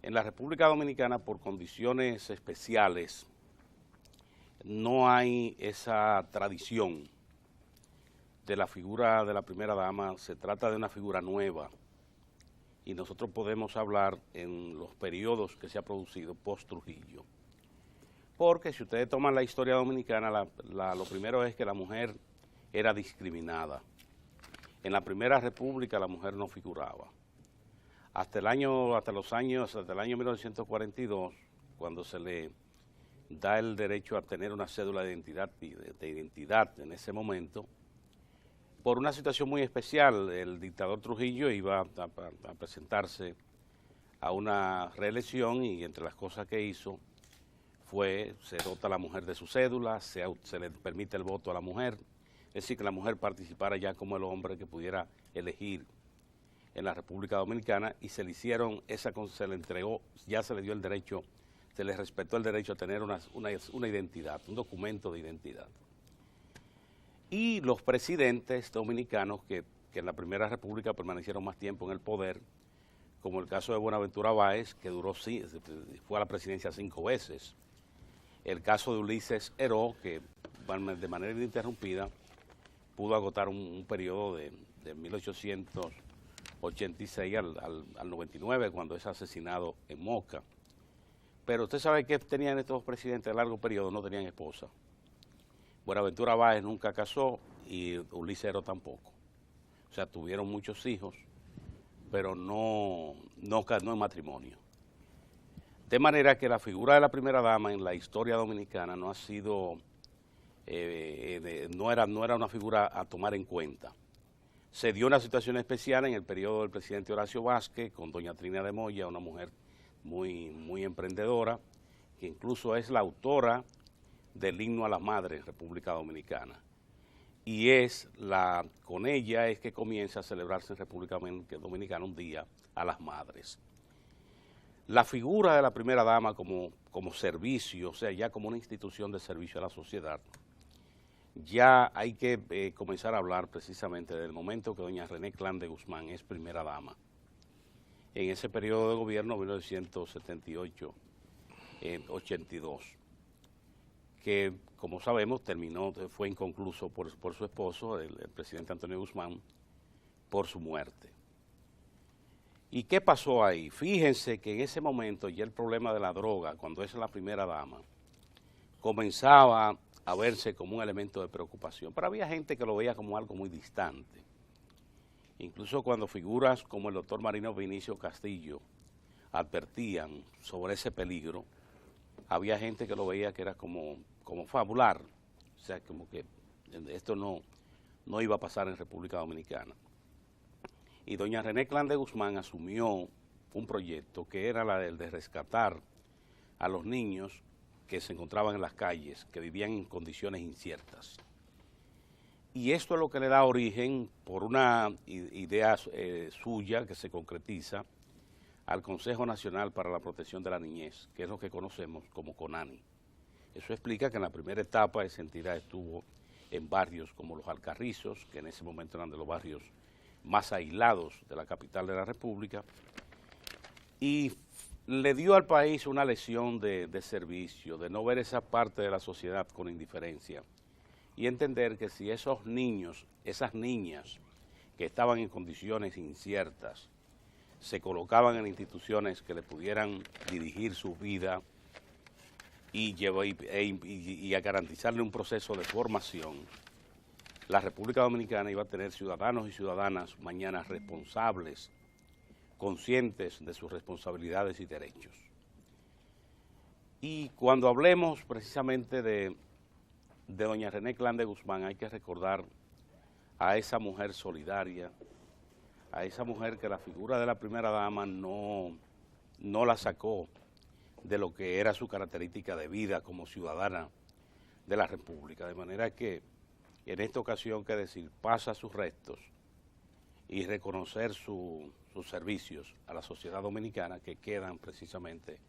En la República Dominicana, por condiciones especiales, no hay esa tradición de la figura de la primera dama. Se trata de una figura nueva y nosotros podemos hablar en los periodos que se ha producido post-Trujillo. Porque si ustedes toman la historia dominicana, lo primero es que la mujer era discriminada. En la Primera República la mujer no figuraba. Hasta el año 1942, cuando se le da el derecho a tener una cédula de identidad en ese momento, por una situación muy especial, el dictador Trujillo iba a presentarse a una reelección y entre las cosas que hizo se dota a la mujer de su cédula, se le permite el voto a la mujer, es decir, que la mujer participara ya como el hombre que pudiera elegir en la República Dominicana y se le entregó, ya se le dio el derecho, se le respetó el derecho a tener una identidad, un documento de identidad. Y los presidentes dominicanos que en la Primera República permanecieron más tiempo en el poder, como el caso de Buenaventura Báez, que fue a la presidencia 5 veces. El caso de Ulises Heró, que de manera ininterrumpida pudo agotar un periodo de 1886 al 99, cuando es asesinado en Moca. Pero usted sabe que tenían estos presidentes de largo periodo, no tenían esposa. Buenaventura Báez nunca casó y Ulises Heró tampoco. O sea, tuvieron muchos hijos, pero no en matrimonio. De manera que la figura de la primera dama en la historia dominicana no ha sido, no era una figura a tomar en cuenta. Se dio una situación especial en el periodo del presidente Horacio Vázquez con doña Trina de Moya, una mujer muy emprendedora, que incluso es la autora del himno a las madres en República Dominicana. Y con ella es que comienza a celebrarse en República Dominicana un día a las madres. La figura de la primera dama como servicio, o sea, ya como una institución de servicio a la sociedad, ya hay que comenzar a hablar precisamente del momento que doña René Clan de Guzmán es primera dama. En ese periodo de gobierno, 1978-82, que como sabemos fue inconcluso por su esposo, el presidente Antonio Guzmán, por su muerte. ¿Y qué pasó ahí? Fíjense que en ese momento ya el problema de la droga, cuando es la primera dama, comenzaba a verse como un elemento de preocupación, pero había gente que lo veía como algo muy distante. Incluso cuando figuras como el doctor Marino Vinicio Castillo advertían sobre ese peligro, había gente que lo veía que era como fabular, o sea, como que esto no iba a pasar en República Dominicana. Y doña René Clan de Guzmán asumió un proyecto que era el de rescatar a los niños que se encontraban en las calles, que vivían en condiciones inciertas. Y esto es lo que le da origen, por una idea suya que se concretiza, al Consejo Nacional para la Protección de la Niñez, que es lo que conocemos como CONANI. Eso explica que en la primera etapa esa entidad estuvo en barrios como Los Alcarrizos, que en ese momento eran de los barrios más aislados de la capital de la República, y le dio al país una lección de servicio, de no ver esa parte de la sociedad con indiferencia, y entender que si esos niños, esas niñas que estaban en condiciones inciertas, se colocaban en instituciones que le pudieran dirigir su vida y a garantizarle un proceso de formación, la República Dominicana iba a tener ciudadanos y ciudadanas mañana responsables, conscientes de sus responsabilidades y derechos. Y cuando hablemos precisamente de doña René Clan de Guzmán, hay que recordar a esa mujer solidaria, a esa mujer que la figura de la primera dama no la sacó de lo que era su característica de vida como ciudadana de la República, de manera que en esta ocasión, que decir, pasa sus restos y reconocer sus servicios a la sociedad dominicana que quedan precisamente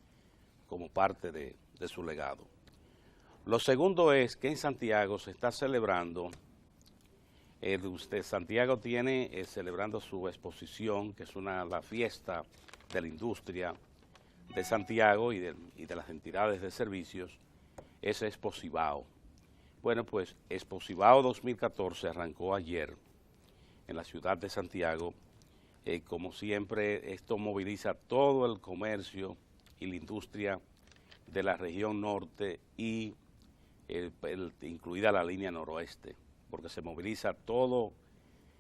como parte de su legado. Lo segundo es que en Santiago se está celebrando, Santiago tiene celebrando su exposición, que es la fiesta de la industria de Santiago y de las entidades de servicios, es Exposivao. Bueno, pues Exposivao 2014 arrancó ayer en la ciudad de Santiago. Como siempre, esto moviliza todo el comercio y la industria de la región norte y incluida la línea noroeste, porque se moviliza todo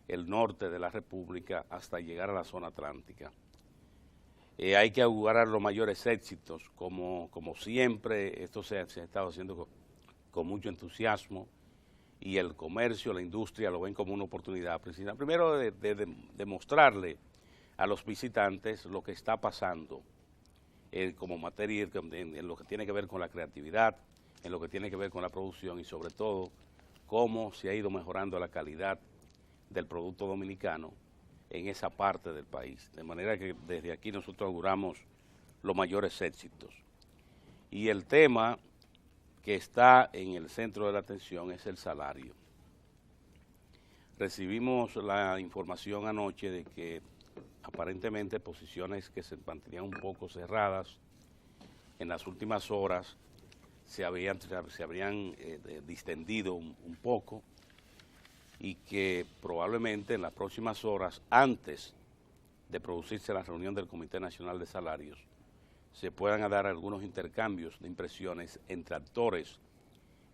el norte de la República hasta llegar a la zona atlántica. Hay que augurar los mayores éxitos, como siempre, esto se ha estado haciendo con mucho entusiasmo, y el comercio, la industria lo ven como una oportunidad. Primero de mostrarle a los visitantes lo que está pasando como materia, en lo que tiene que ver con la creatividad, en lo que tiene que ver con la producción y sobre todo cómo se ha ido mejorando la calidad del producto dominicano en esa parte del país. De manera que desde aquí nosotros auguramos los mayores éxitos. Y el tema que está en el centro de la atención es el salario. Recibimos la información anoche de que aparentemente posiciones que se mantenían un poco cerradas. En las últimas horas se habrían distendido un poco y que probablemente en las próximas horas, antes de producirse la reunión del Comité Nacional de Salarios, se puedan dar algunos intercambios de impresiones entre actores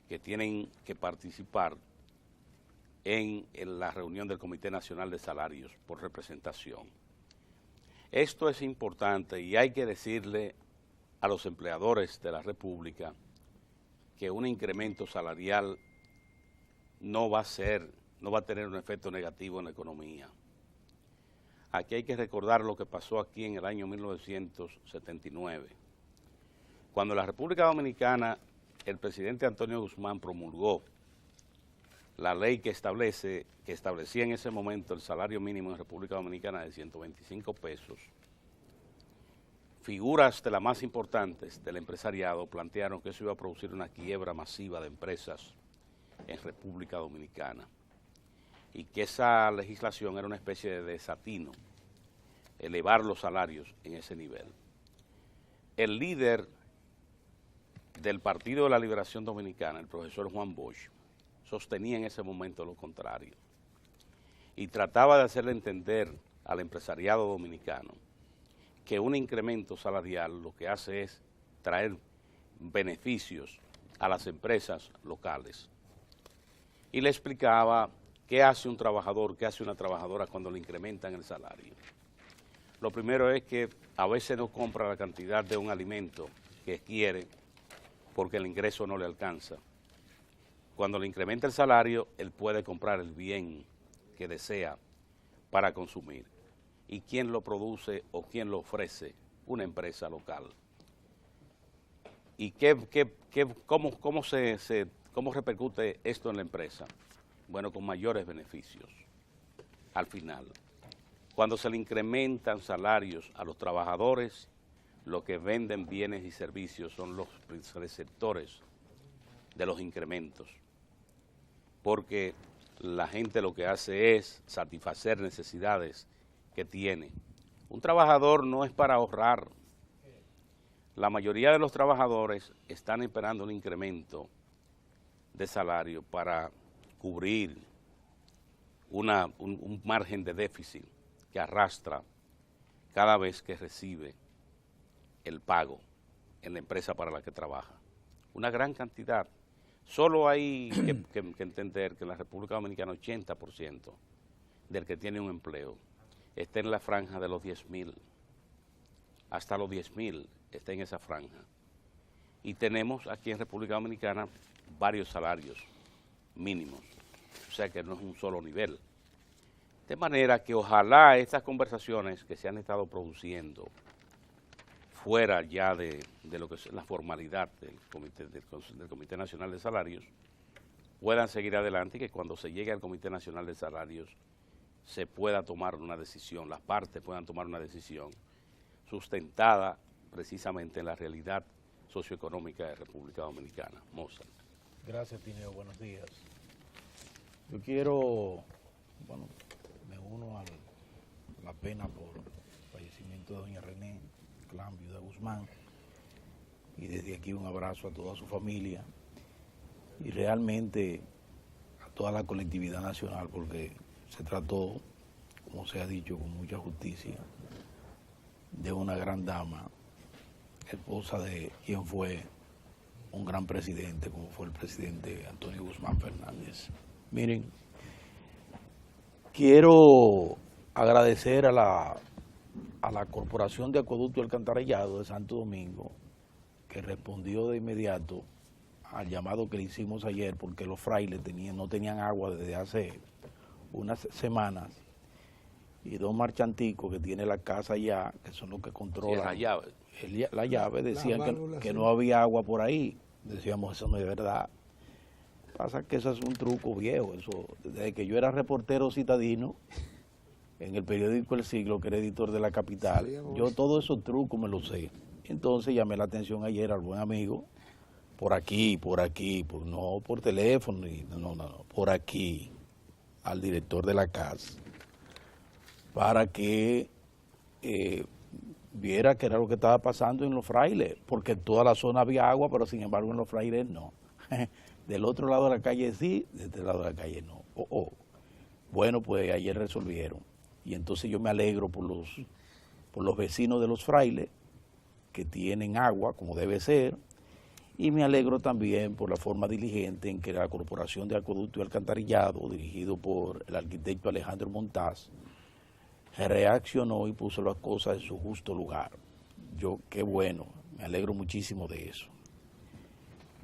que tienen que participar en la reunión del Comité Nacional de Salarios por representación. Esto es importante y hay que decirle a los empleadores de la República que un incremento salarial no va a tener un efecto negativo en la economía. Aquí hay que recordar lo que pasó aquí en el año 1979. Cuando la República Dominicana, el presidente Antonio Guzmán promulgó la ley que establecía en ese momento el salario mínimo en República Dominicana de 125 pesos, figuras de las más importantes del empresariado plantearon que eso iba a producir una quiebra masiva de empresas en República Dominicana y que esa legislación era una especie de desatino, elevar los salarios en ese nivel. El líder del Partido de la Liberación Dominicana, el profesor Juan Bosch, sostenía en ese momento lo contrario y trataba de hacerle entender al empresariado dominicano que un incremento salarial lo que hace es traer beneficios a las empresas locales. Y le explicaba qué hace un trabajador, qué hace una trabajadora cuando le incrementan el salario. Lo primero es que a veces no compra la cantidad de un alimento que quiere porque el ingreso no le alcanza. Cuando le incrementa el salario, él puede comprar el bien que desea para consumir. ¿Y quién lo produce o quién lo ofrece? Una empresa local. ¿Y cómo repercute esto en la empresa? Bueno, con mayores beneficios al final. Cuando se le incrementan salarios a los trabajadores, los que venden bienes y servicios son los receptores de los incrementos, porque la gente lo que hace es satisfacer necesidades que tiene. Un trabajador no es para ahorrar. La mayoría de los trabajadores están esperando un incremento de salario para cubrir un margen de déficit que arrastra cada vez que recibe el pago en la empresa para la que trabaja. Una gran cantidad. Solo hay que entender que en la República Dominicana 80% del que tiene un empleo está en la franja de los 10.000. Hasta los 10.000 está en esa franja. Y tenemos aquí en República Dominicana varios salarios mínimos. O sea que no es un solo nivel. De manera que ojalá estas conversaciones que se han estado produciendo fuera ya de lo que es la formalidad del Comité Nacional de Salarios puedan seguir adelante y que cuando se llegue al Comité Nacional de Salarios se pueda tomar una decisión, las partes puedan tomar una decisión sustentada precisamente en la realidad socioeconómica de República Dominicana. Mozart. Gracias, Tineo. Buenos días. Yo quiero, me uno a la pena por el fallecimiento de doña René Clan, viuda Guzmán, y desde aquí un abrazo a toda su familia y realmente a toda la colectividad nacional, porque se trató, como se ha dicho, con mucha justicia, de una gran dama, esposa de quien fue un gran presidente, como fue el presidente Antonio Guzmán Fernández. Miren, quiero agradecer a la Corporación de Acueducto y Alcantarillado de Santo Domingo, que respondió de inmediato al llamado que le hicimos ayer, porque los frailes no tenían agua desde hace unas semanas, y dos marchanticos que tiene la casa allá, que son los que controlan la llave, decían que no había agua por ahí. Decíamos, eso no es verdad. Pasa que eso es un truco viejo. Eso, desde que yo era reportero citadino en el periódico El Siglo, que era editor de La Capital, yo todos esos trucos me los sé. Entonces llamé la atención ayer al buen amigo, por aquí, no por teléfono, no, por aquí, al director de la casa, para que viera qué era lo que estaba pasando en Los Frailes, porque en toda la zona había agua, pero sin embargo en Los Frailes no. Del otro lado de la calle sí, de este lado de la calle no. Bueno, pues ayer resolvieron. Y entonces yo me alegro por los vecinos de Los Frailes, que tienen agua como debe ser, y me alegro también por la forma diligente en que la Corporación de Acueducto y Alcantarillado, dirigido por el arquitecto Alejandro Montaz, reaccionó y puso las cosas en su justo lugar. Qué bueno, me alegro muchísimo de eso.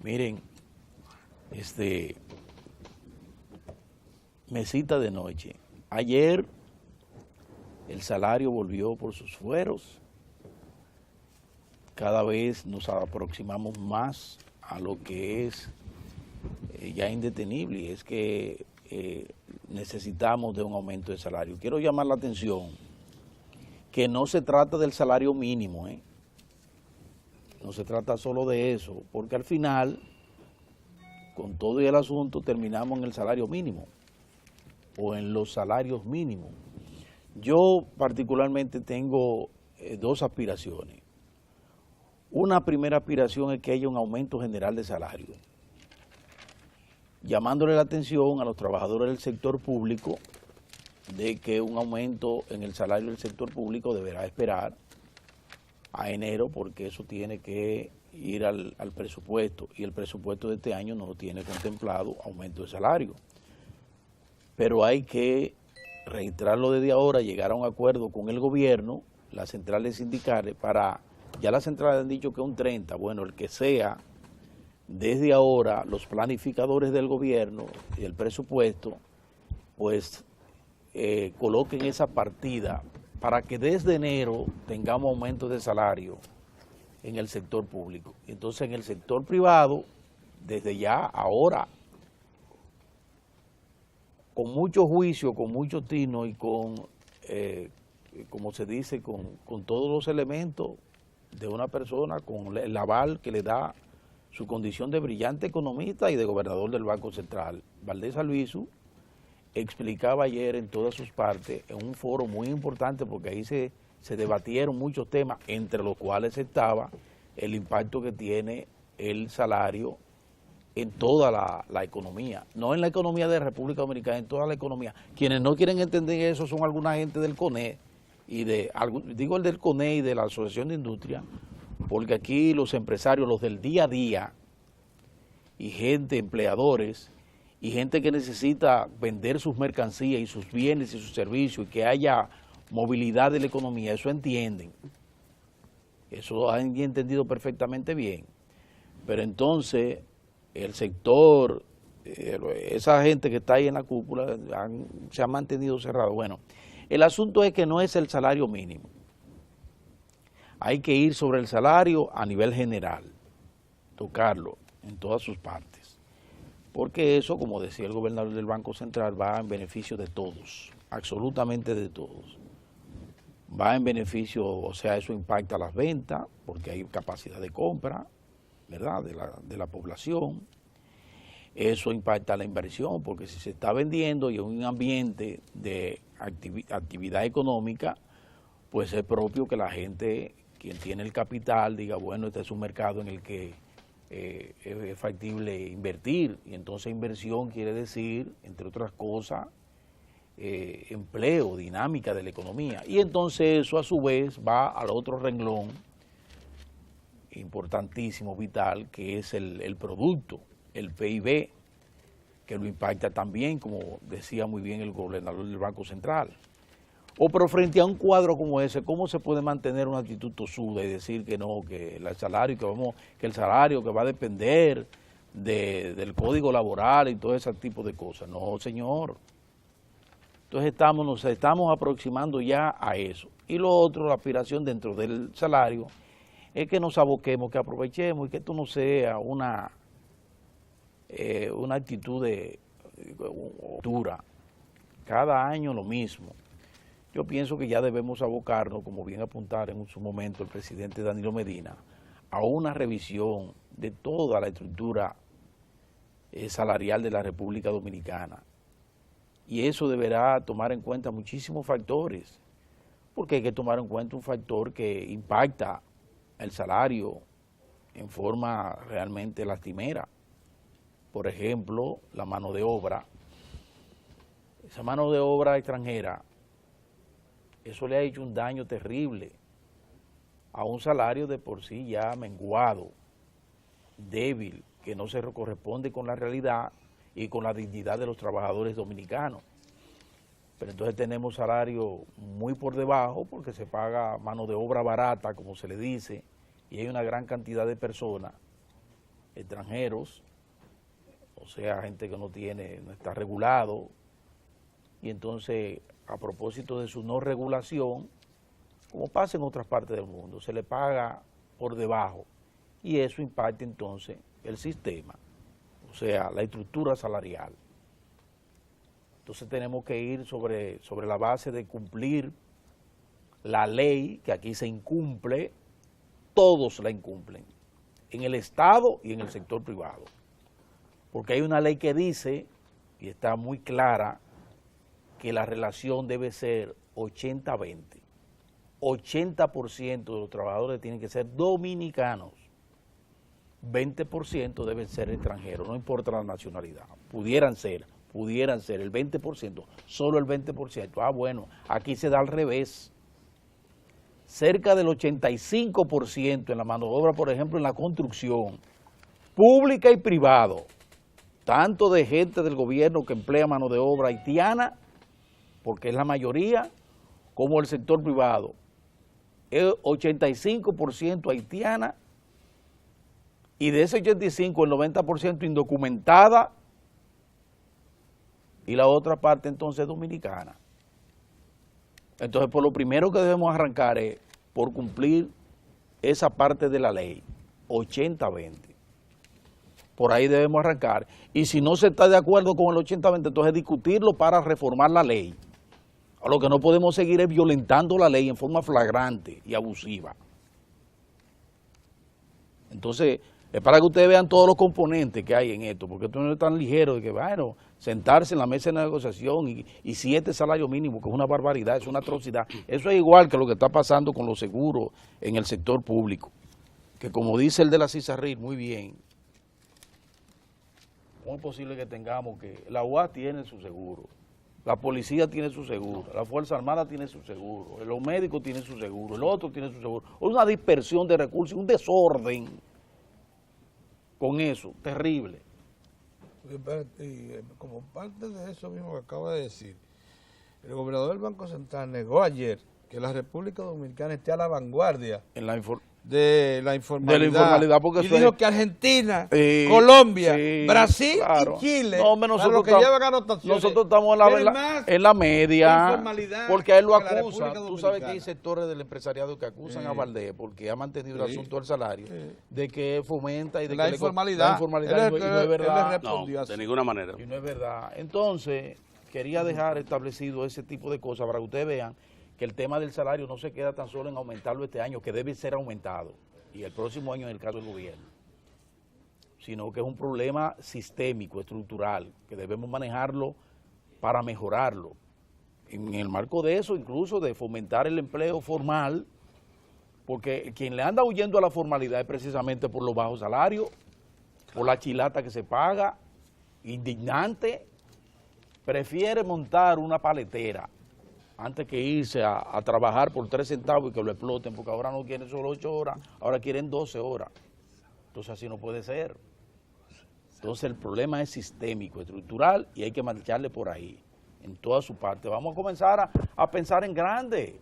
Miren, mesita de noche. Ayer el salario volvió por sus fueros. Cada vez nos aproximamos más a lo que es ya indetenible, y es que necesitamos de un aumento de salario. Quiero llamar la atención que no se trata del salario mínimo, no se trata solo de eso, porque al final, con todo y el asunto, terminamos en el salario mínimo o en los salarios mínimos. Yo particularmente tengo dos aspiraciones. Una primera aspiración es que haya un aumento general de salario, llamándole la atención a los trabajadores del sector público de que un aumento en el salario del sector público deberá esperar a enero, porque eso tiene que ir al presupuesto, y el presupuesto de este año no tiene contemplado aumento de salario. Pero hay que registrarlo desde ahora, llegar a un acuerdo con el gobierno, las centrales sindicales, ya las centrales han dicho que un 30, bueno, el que sea, desde ahora los planificadores del gobierno y el presupuesto, pues coloquen esa partida para que desde enero tengamos aumento de salario en el sector público. Entonces en el sector privado, desde ya, ahora, con mucho juicio, con mucho tino y con, como se dice, con todos los elementos de una persona, con el aval que le da su condición de brillante economista y de gobernador del Banco Central. Valdés Albizu explicaba ayer en todas sus partes, en un foro muy importante, porque ahí se debatieron muchos temas, entre los cuales estaba el impacto que tiene el salario en toda la economía, no en la economía de la República Dominicana, en toda la economía. Quienes no quieren entender eso son alguna gente del CONE, digo el del CONE y de la Asociación de Industria, porque aquí los empresarios, los del día a día, y gente, empleadores, y gente que necesita vender sus mercancías y sus bienes y sus servicios, y que haya movilidad de la economía, eso entienden. Eso han entendido perfectamente bien. Pero entonces el sector, esa gente que está ahí en la cúpula, se ha mantenido cerrado. Bueno, el asunto es que no es el salario mínimo. Hay que ir sobre el salario a nivel general, tocarlo en todas sus partes. Porque eso, como decía el gobernador del Banco Central, va en beneficio de todos, absolutamente de todos. Va en beneficio, o sea, eso impacta las ventas, porque hay capacidad de compra, ¿verdad?, de la población. Eso impacta la inversión, porque si se está vendiendo y en un ambiente de actividad económica, pues es propio que la gente, quien tiene el capital, diga, bueno, este es un mercado en el que es factible invertir. Y entonces inversión quiere decir, entre otras cosas, empleo, dinámica de la economía. Y entonces eso a su vez va al otro renglón importantísimo, vital, que es el producto, el PIB, que lo impacta también, como decía muy bien el gobernador del Banco Central. Pero frente a un cuadro como ese, ¿cómo se puede mantener una actitud tosuda y decir que no, que el salario que va a depender del código laboral y todo ese tipo de cosas? No, señor. Entonces nos estamos aproximando ya a eso. Y lo otro, la aspiración dentro del salario, es que nos aboquemos, que aprovechemos y que esto no sea una actitud dura. Cada año lo mismo. Yo pienso que ya debemos abocarnos, como bien apuntara en su momento el presidente Danilo Medina, a una revisión de toda la estructura salarial de la República Dominicana. Y eso deberá tomar en cuenta muchísimos factores. porque hay que tomar en cuenta un factor que impacta el salario en forma realmente lastimera. Por ejemplo, la mano de obra. Esa mano de obra extranjera, eso le ha hecho un daño terrible a un salario de por sí ya menguado, débil, que no se corresponde con la realidad y con la dignidad de los trabajadores dominicanos. Pero entonces tenemos salarios muy por debajo porque se paga mano de obra barata, como se le dice, y hay una gran cantidad de personas, extranjeros, o sea, gente que no está regulado, y entonces, a propósito de su no regulación, como pasa en otras partes del mundo, se le paga por debajo, y eso impacta entonces el sistema, o sea, la estructura salarial. Entonces tenemos que ir sobre la base de cumplir la ley, que aquí se incumple, todos la incumplen, en el Estado y en el sector privado. Porque hay una ley que dice, y está muy clara, que la relación debe ser 80-20. 80% de los trabajadores tienen que ser dominicanos, 20% deben ser extranjeros, no importa la nacionalidad, pudieran ser el 20%, solo el 20%. Ah, bueno, aquí se da al revés. Cerca del 85% en la mano de obra, por ejemplo, en la construcción, pública y privado, tanto de gente del gobierno que emplea mano de obra haitiana, porque es la mayoría, como el sector privado. Es 85% haitiana, y de ese 85, el 90% indocumentada, y la otra parte entonces dominicana. Entonces, por lo primero que debemos arrancar es por cumplir esa parte de la ley, 80-20. Por ahí debemos arrancar. Y si no se está de acuerdo con el 80-20, entonces discutirlo para reformar la ley. A lo que no podemos seguir es violentando la ley en forma flagrante y abusiva. Entonces, es para que ustedes vean todos los componentes que hay en esto, porque esto no es tan ligero de que, bueno, sentarse en la mesa de negociación y 7 salarios mínimos, que es una barbaridad, es una atrocidad. Eso es igual que lo que está pasando con los seguros en el sector público, que como dice el de la CISARRIL muy bien, ¿cómo es posible que tengamos que la UAS tiene su seguro, la policía tiene su seguro, la Fuerza Armada tiene su seguro, los médicos tienen su seguro, el otro tiene su seguro? Es una dispersión de recursos, un desorden con eso, terrible. Y como parte de eso mismo que acaba de decir, el gobernador del Banco Central negó ayer que la República Dominicana esté a la vanguardia En la de la informalidad. De la informalidad, porque y eso dijo es- que Argentina, Sí, Colombia, sí, Brasil claro. y Chile, No, hombre, son los que llevan anotaciones, nosotros estamos tienen más en la media, informalidad porque a él lo que la acusan. República Tú sabes que hay Dominicana. sectores del empresariado que acusan a Valdés porque ha mantenido el Sí. asunto del salario, Sí. de que fomenta y de La que informalidad. la informalidad, Él y no es verdad. le No, respondió así. de ninguna manera. Y no es verdad. Entonces, quería dejar establecido ese tipo de cosas para que ustedes vean que el tema del salario no se queda tan solo en aumentarlo este año, que debe ser aumentado, y el próximo año en el caso del gobierno, sino que es un problema sistémico, estructural, que debemos manejarlo para mejorarlo. En el marco de eso, incluso de fomentar el empleo formal, porque quien le anda huyendo a la formalidad es precisamente por los bajos salarios, por la chilata que se paga, indignante, prefiere montar una paletera antes que irse a trabajar por 3 centavos y que lo exploten, porque ahora no quieren solo 8 horas, ahora quieren 12 horas. Entonces así no puede ser. Entonces el problema es sistémico, estructural, y hay que marcharle por ahí, en toda su parte. Vamos a comenzar a pensar en grande.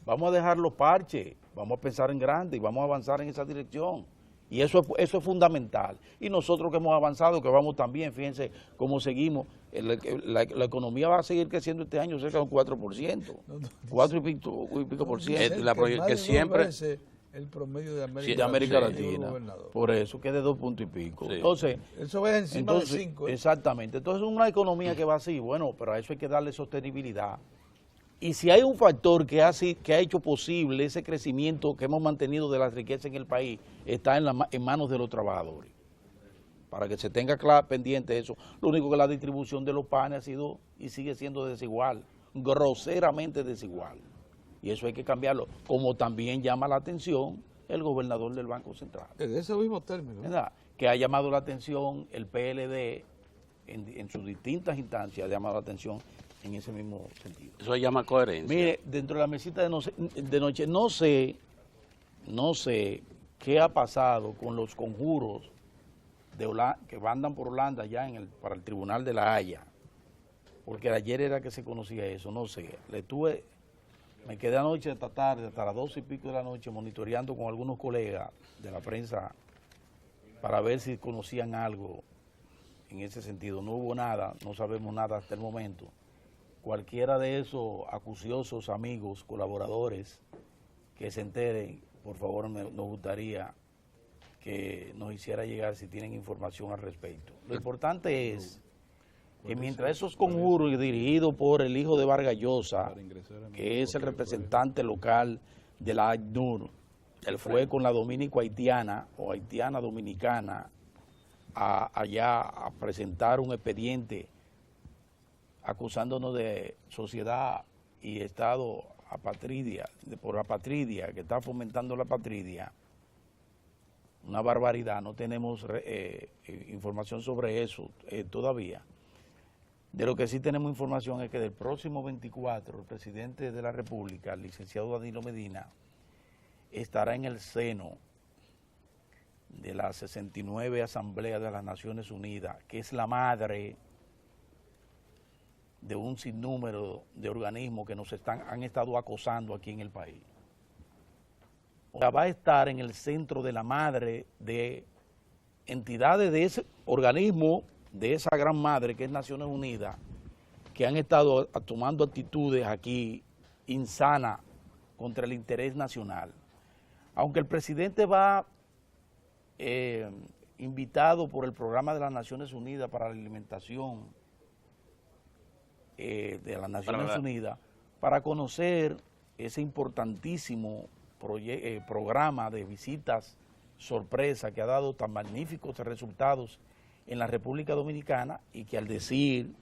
Vamos a dejar los parches, vamos a pensar en grande y vamos a avanzar en esa dirección. Y eso es fundamental. Y nosotros que hemos avanzado, que vamos también, fíjense cómo seguimos, la economía va a seguir creciendo este año cerca de un 4%, 4 y pico por ciento. que siempre- el promedio de América, Sí, De América Sí. Latina, gobernador. por eso que de 2 puntos y pico. Sí. Entonces, Eso es encima de 5. exactamente, entonces una economía que va así, bueno, pero a eso hay que darle sostenibilidad. Y si hay un factor que ha hecho posible ese crecimiento que hemos mantenido de la riqueza en el país, está en manos de los trabajadores. Para que se tenga pendiente eso. Lo único que la distribución de los panes ha sido y sigue siendo desigual, groseramente desigual. y eso hay que cambiarlo, como también llama la atención el gobernador del Banco Central, En ese mismo término. ¿verdad? Que ha llamado la atención el PLD en sus distintas instancias, ha llamado la atención en ese mismo sentido. Eso se llama coherencia. Mire, dentro de la mesita de noche, no sé qué ha pasado con los conjuros de que andan por Holanda ya para el Tribunal de la Haya, porque ayer era que se conocía eso, no sé. Me quedé anoche esta tarde, hasta las 12 y pico de la noche, monitoreando con algunos colegas de la prensa para ver si conocían algo en ese sentido. No hubo nada, no sabemos nada hasta el momento. Cualquiera de esos acuciosos amigos, colaboradores que se enteren, por favor, nos gustaría que nos hiciera llegar si tienen información al respecto. Lo importante es que mientras esos conjuros dirigidos por el hijo de Vargas Llosa, que es el representante local de la ACNUR, él fue con la dominico-haitiana o haitiana-dominicana allá a presentar un expediente acusándonos de sociedad y Estado apatridia, por apatridia, que está fomentando la apatridia. Una barbaridad, no tenemos información sobre eso todavía. De lo que sí tenemos información es que del próximo 24, el presidente de la República, el licenciado Danilo Medina, estará en el seno de la 69 Asamblea de las Naciones Unidas, que es la madre de un sinnúmero de organismos que han estado acosando aquí en el país. O sea, va a estar en el centro de la madre de entidades de ese organismo, de esa gran madre que es Naciones Unidas, que han estado tomando actitudes aquí insanas contra el interés nacional. Aunque el presidente va invitado por el programa de las Naciones Unidas para la alimentación de las Naciones Unidas, para conocer ese importantísimo programa de visitas sorpresa que ha dado tan magníficos resultados en la República Dominicana, y que al decir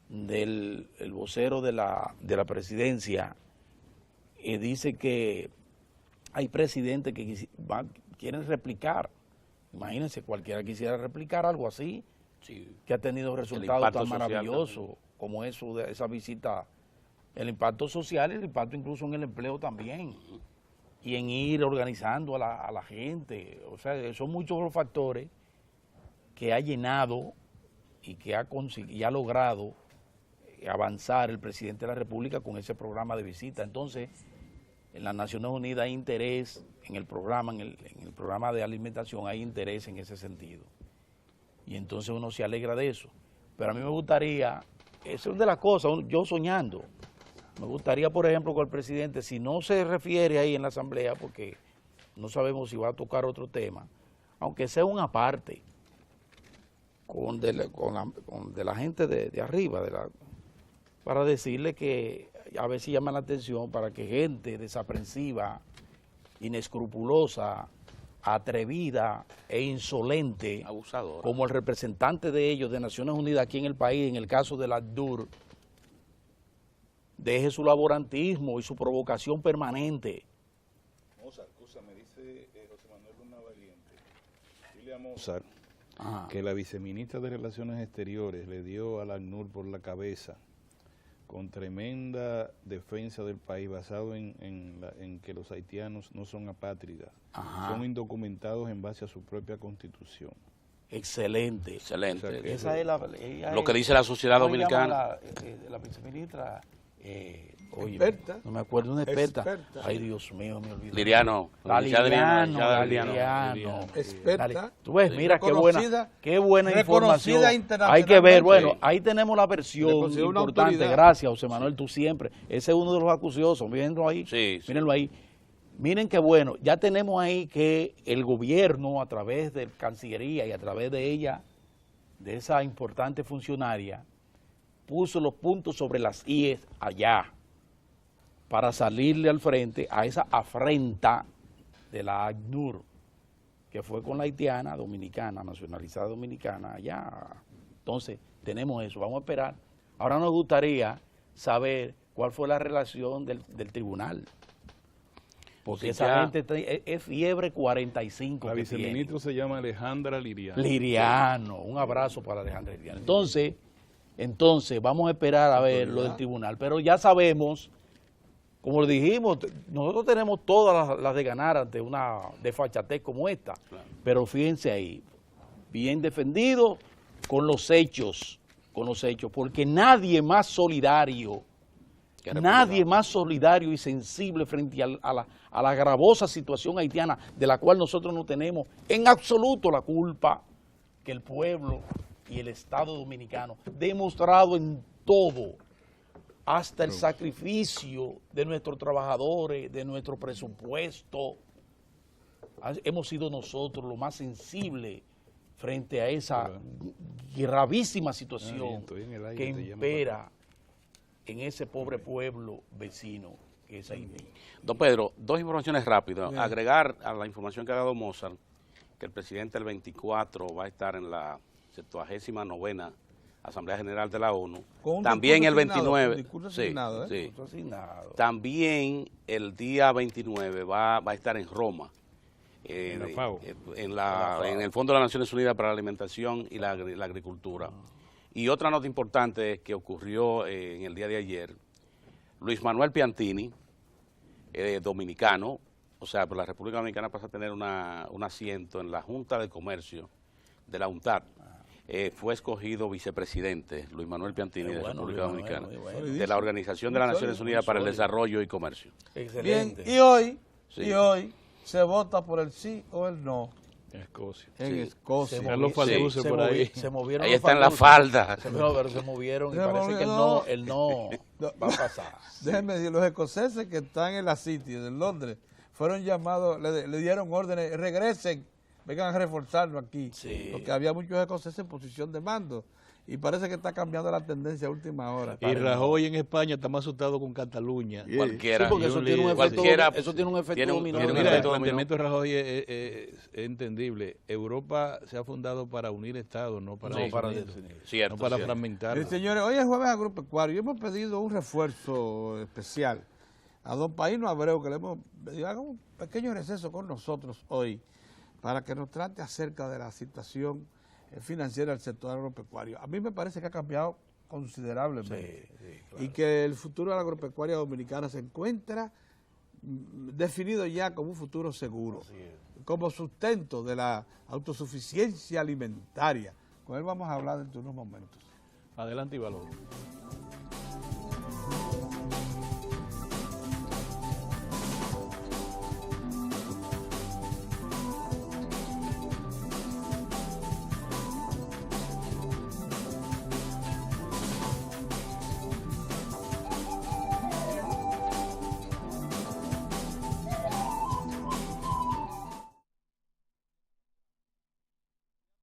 del vocero de la presidencia dice que hay presidentes que quieren replicar. Imagínense, cualquiera quisiera replicar algo así, sí, que ha tenido resultados tan maravillosos como eso de esa visita, el impacto social y el impacto incluso en el empleo también, y en ir organizando a la gente. O sea, son muchos los factores que ha llenado y que ha logrado avanzar el presidente de la República con ese programa de visita. Entonces, en las Naciones Unidas hay interés en el programa, en el programa de alimentación hay interés en ese sentido. Y entonces uno se alegra de eso. Pero a mí me gustaría, eso es de las cosas, yo soñando, me gustaría, por ejemplo, que el presidente, si no se refiere ahí en la asamblea, porque no sabemos si va a tocar otro tema, aunque sea una parte, de la gente de arriba, para decirle que a ver si llama la atención para que gente desaprensiva, inescrupulosa, atrevida e insolente, abusadora, como el representante de ellos de Naciones Unidas aquí en el país, en el caso de la ACNUR, deje su laborantismo y su provocación permanente. Mozart, me dice José Manuel Luna Valiente, dile a Mozart que la viceministra de Relaciones Exteriores le dio a la ACNUR por la cabeza con tremenda defensa del país, basado en que los haitianos no son apátridas, son indocumentados en base a su propia constitución. Excelente. Excelente. O sea, que esa es lo que dice la sociedad dominicana. La viceministra, oye, Experta. no me acuerdo, una experta. Experta. Ay, Dios mío, me olvidé. Liriano. Liriano. Experta. Tú ves, mira qué buena reconocida información. internacionalmente. Hay que ver, bueno, ahí tenemos la versión Reconocida una importante. autoridad. Gracias, José Manuel, tú siempre. Ese es uno de los acuciosos, mírenlo ahí. Sí, Mírenlo ahí. Miren qué bueno, ya tenemos ahí que el gobierno, a través de Cancillería y a través de ella, de esa importante funcionaria, puso los puntos sobre las IES allá para salirle al frente a esa afrenta de la ACNUR, que fue con la haitiana dominicana, nacionalizada dominicana allá. Entonces, tenemos eso, vamos a esperar. Ahora nos gustaría saber cuál fue la relación del tribunal. Porque Sí, esa ya. gente es fiebre 45 La que tiene. viceministra se llama Alejandra Liriano. Liriano, un abrazo para Alejandra Liriano. Entonces, vamos a esperar a ver lo del tribunal. Pero ya sabemos, como le dijimos, nosotros tenemos todas las de ganar ante una desfachatez como esta. Claro. Pero fíjense ahí, bien defendido con los hechos, porque nadie más solidario, nadie más solidario y sensible frente a la gravosa situación haitiana de la cual nosotros no tenemos en absoluto la culpa que el pueblo y el Estado dominicano, demostrado en todo, hasta el sacrificio de nuestros trabajadores, de nuestro presupuesto. Hemos sido nosotros los más sensibles frente a esa gravísima situación estoy en el aire, que te llamo impera en ese pobre pueblo vecino que es Haití. Don Pedro, dos informaciones rápidas. Agregar a la información que ha dado Mozart, que el presidente el 24 va a estar en la 79ª Asamblea General de la ONU. Con un También el discurso asignado, 29. un discurso asignado, sí. Esto asignado. También el día 29 va a estar en Roma, En la FAO. en el Fondo de las Naciones Unidas para la Alimentación y la Agricultura. Y otra nota importante que ocurrió en el día de ayer, Luis Manuel Piantini, dominicano, o sea, por la República Dominicana pasa a tener un asiento en la Junta de Comercio de la UNTAD. Fue escogido vicepresidente Luis Manuel Piantini de la República Dominicana, de la Organización de las Naciones Unidas para el Desarrollo y Comercio. Bien, Excelente. y hoy Sí. se vota por el sí o el no En Escocia. en Sí. Escocia. Están los falduces por ahí. Se movieron Ahí los está en la falduces. falda. Pero se movieron y Se parece que movieron. el no va a pasar. Déjenme decir, los escoceses que están en la City de Londres fueron llamados, le dieron órdenes, regresen, vengan a reforzarnos aquí, Sí. porque había muchos escoceses en posición de mando y parece que está cambiando la tendencia a última hora. Y Rajoy en España está más asustado con Cataluña. Cualquiera. Sí, porque eso tiene un efecto, Cualquiera eso tiene un efecto tiene un- dominó. tiene un Mira, el efecto planteamiento de Rajoy es entendible. Europa se ha fundado para unir estados, no para, No, para desunir, Cierto, no para cierto. fragmentar. Señores, hoy es jueves agropecuario y hemos pedido un refuerzo especial a don Paino Abreu, que le hemos pedido haga un pequeño receso con nosotros hoy para que nos trate acerca de la situación financiera del sector agropecuario. A mí me parece que ha cambiado considerablemente y que el futuro de la agropecuaria dominicana se encuentra definido ya como un futuro seguro, como sustento de la autosuficiencia alimentaria. Con él vamos a hablar dentro de unos momentos. Adelante y valor.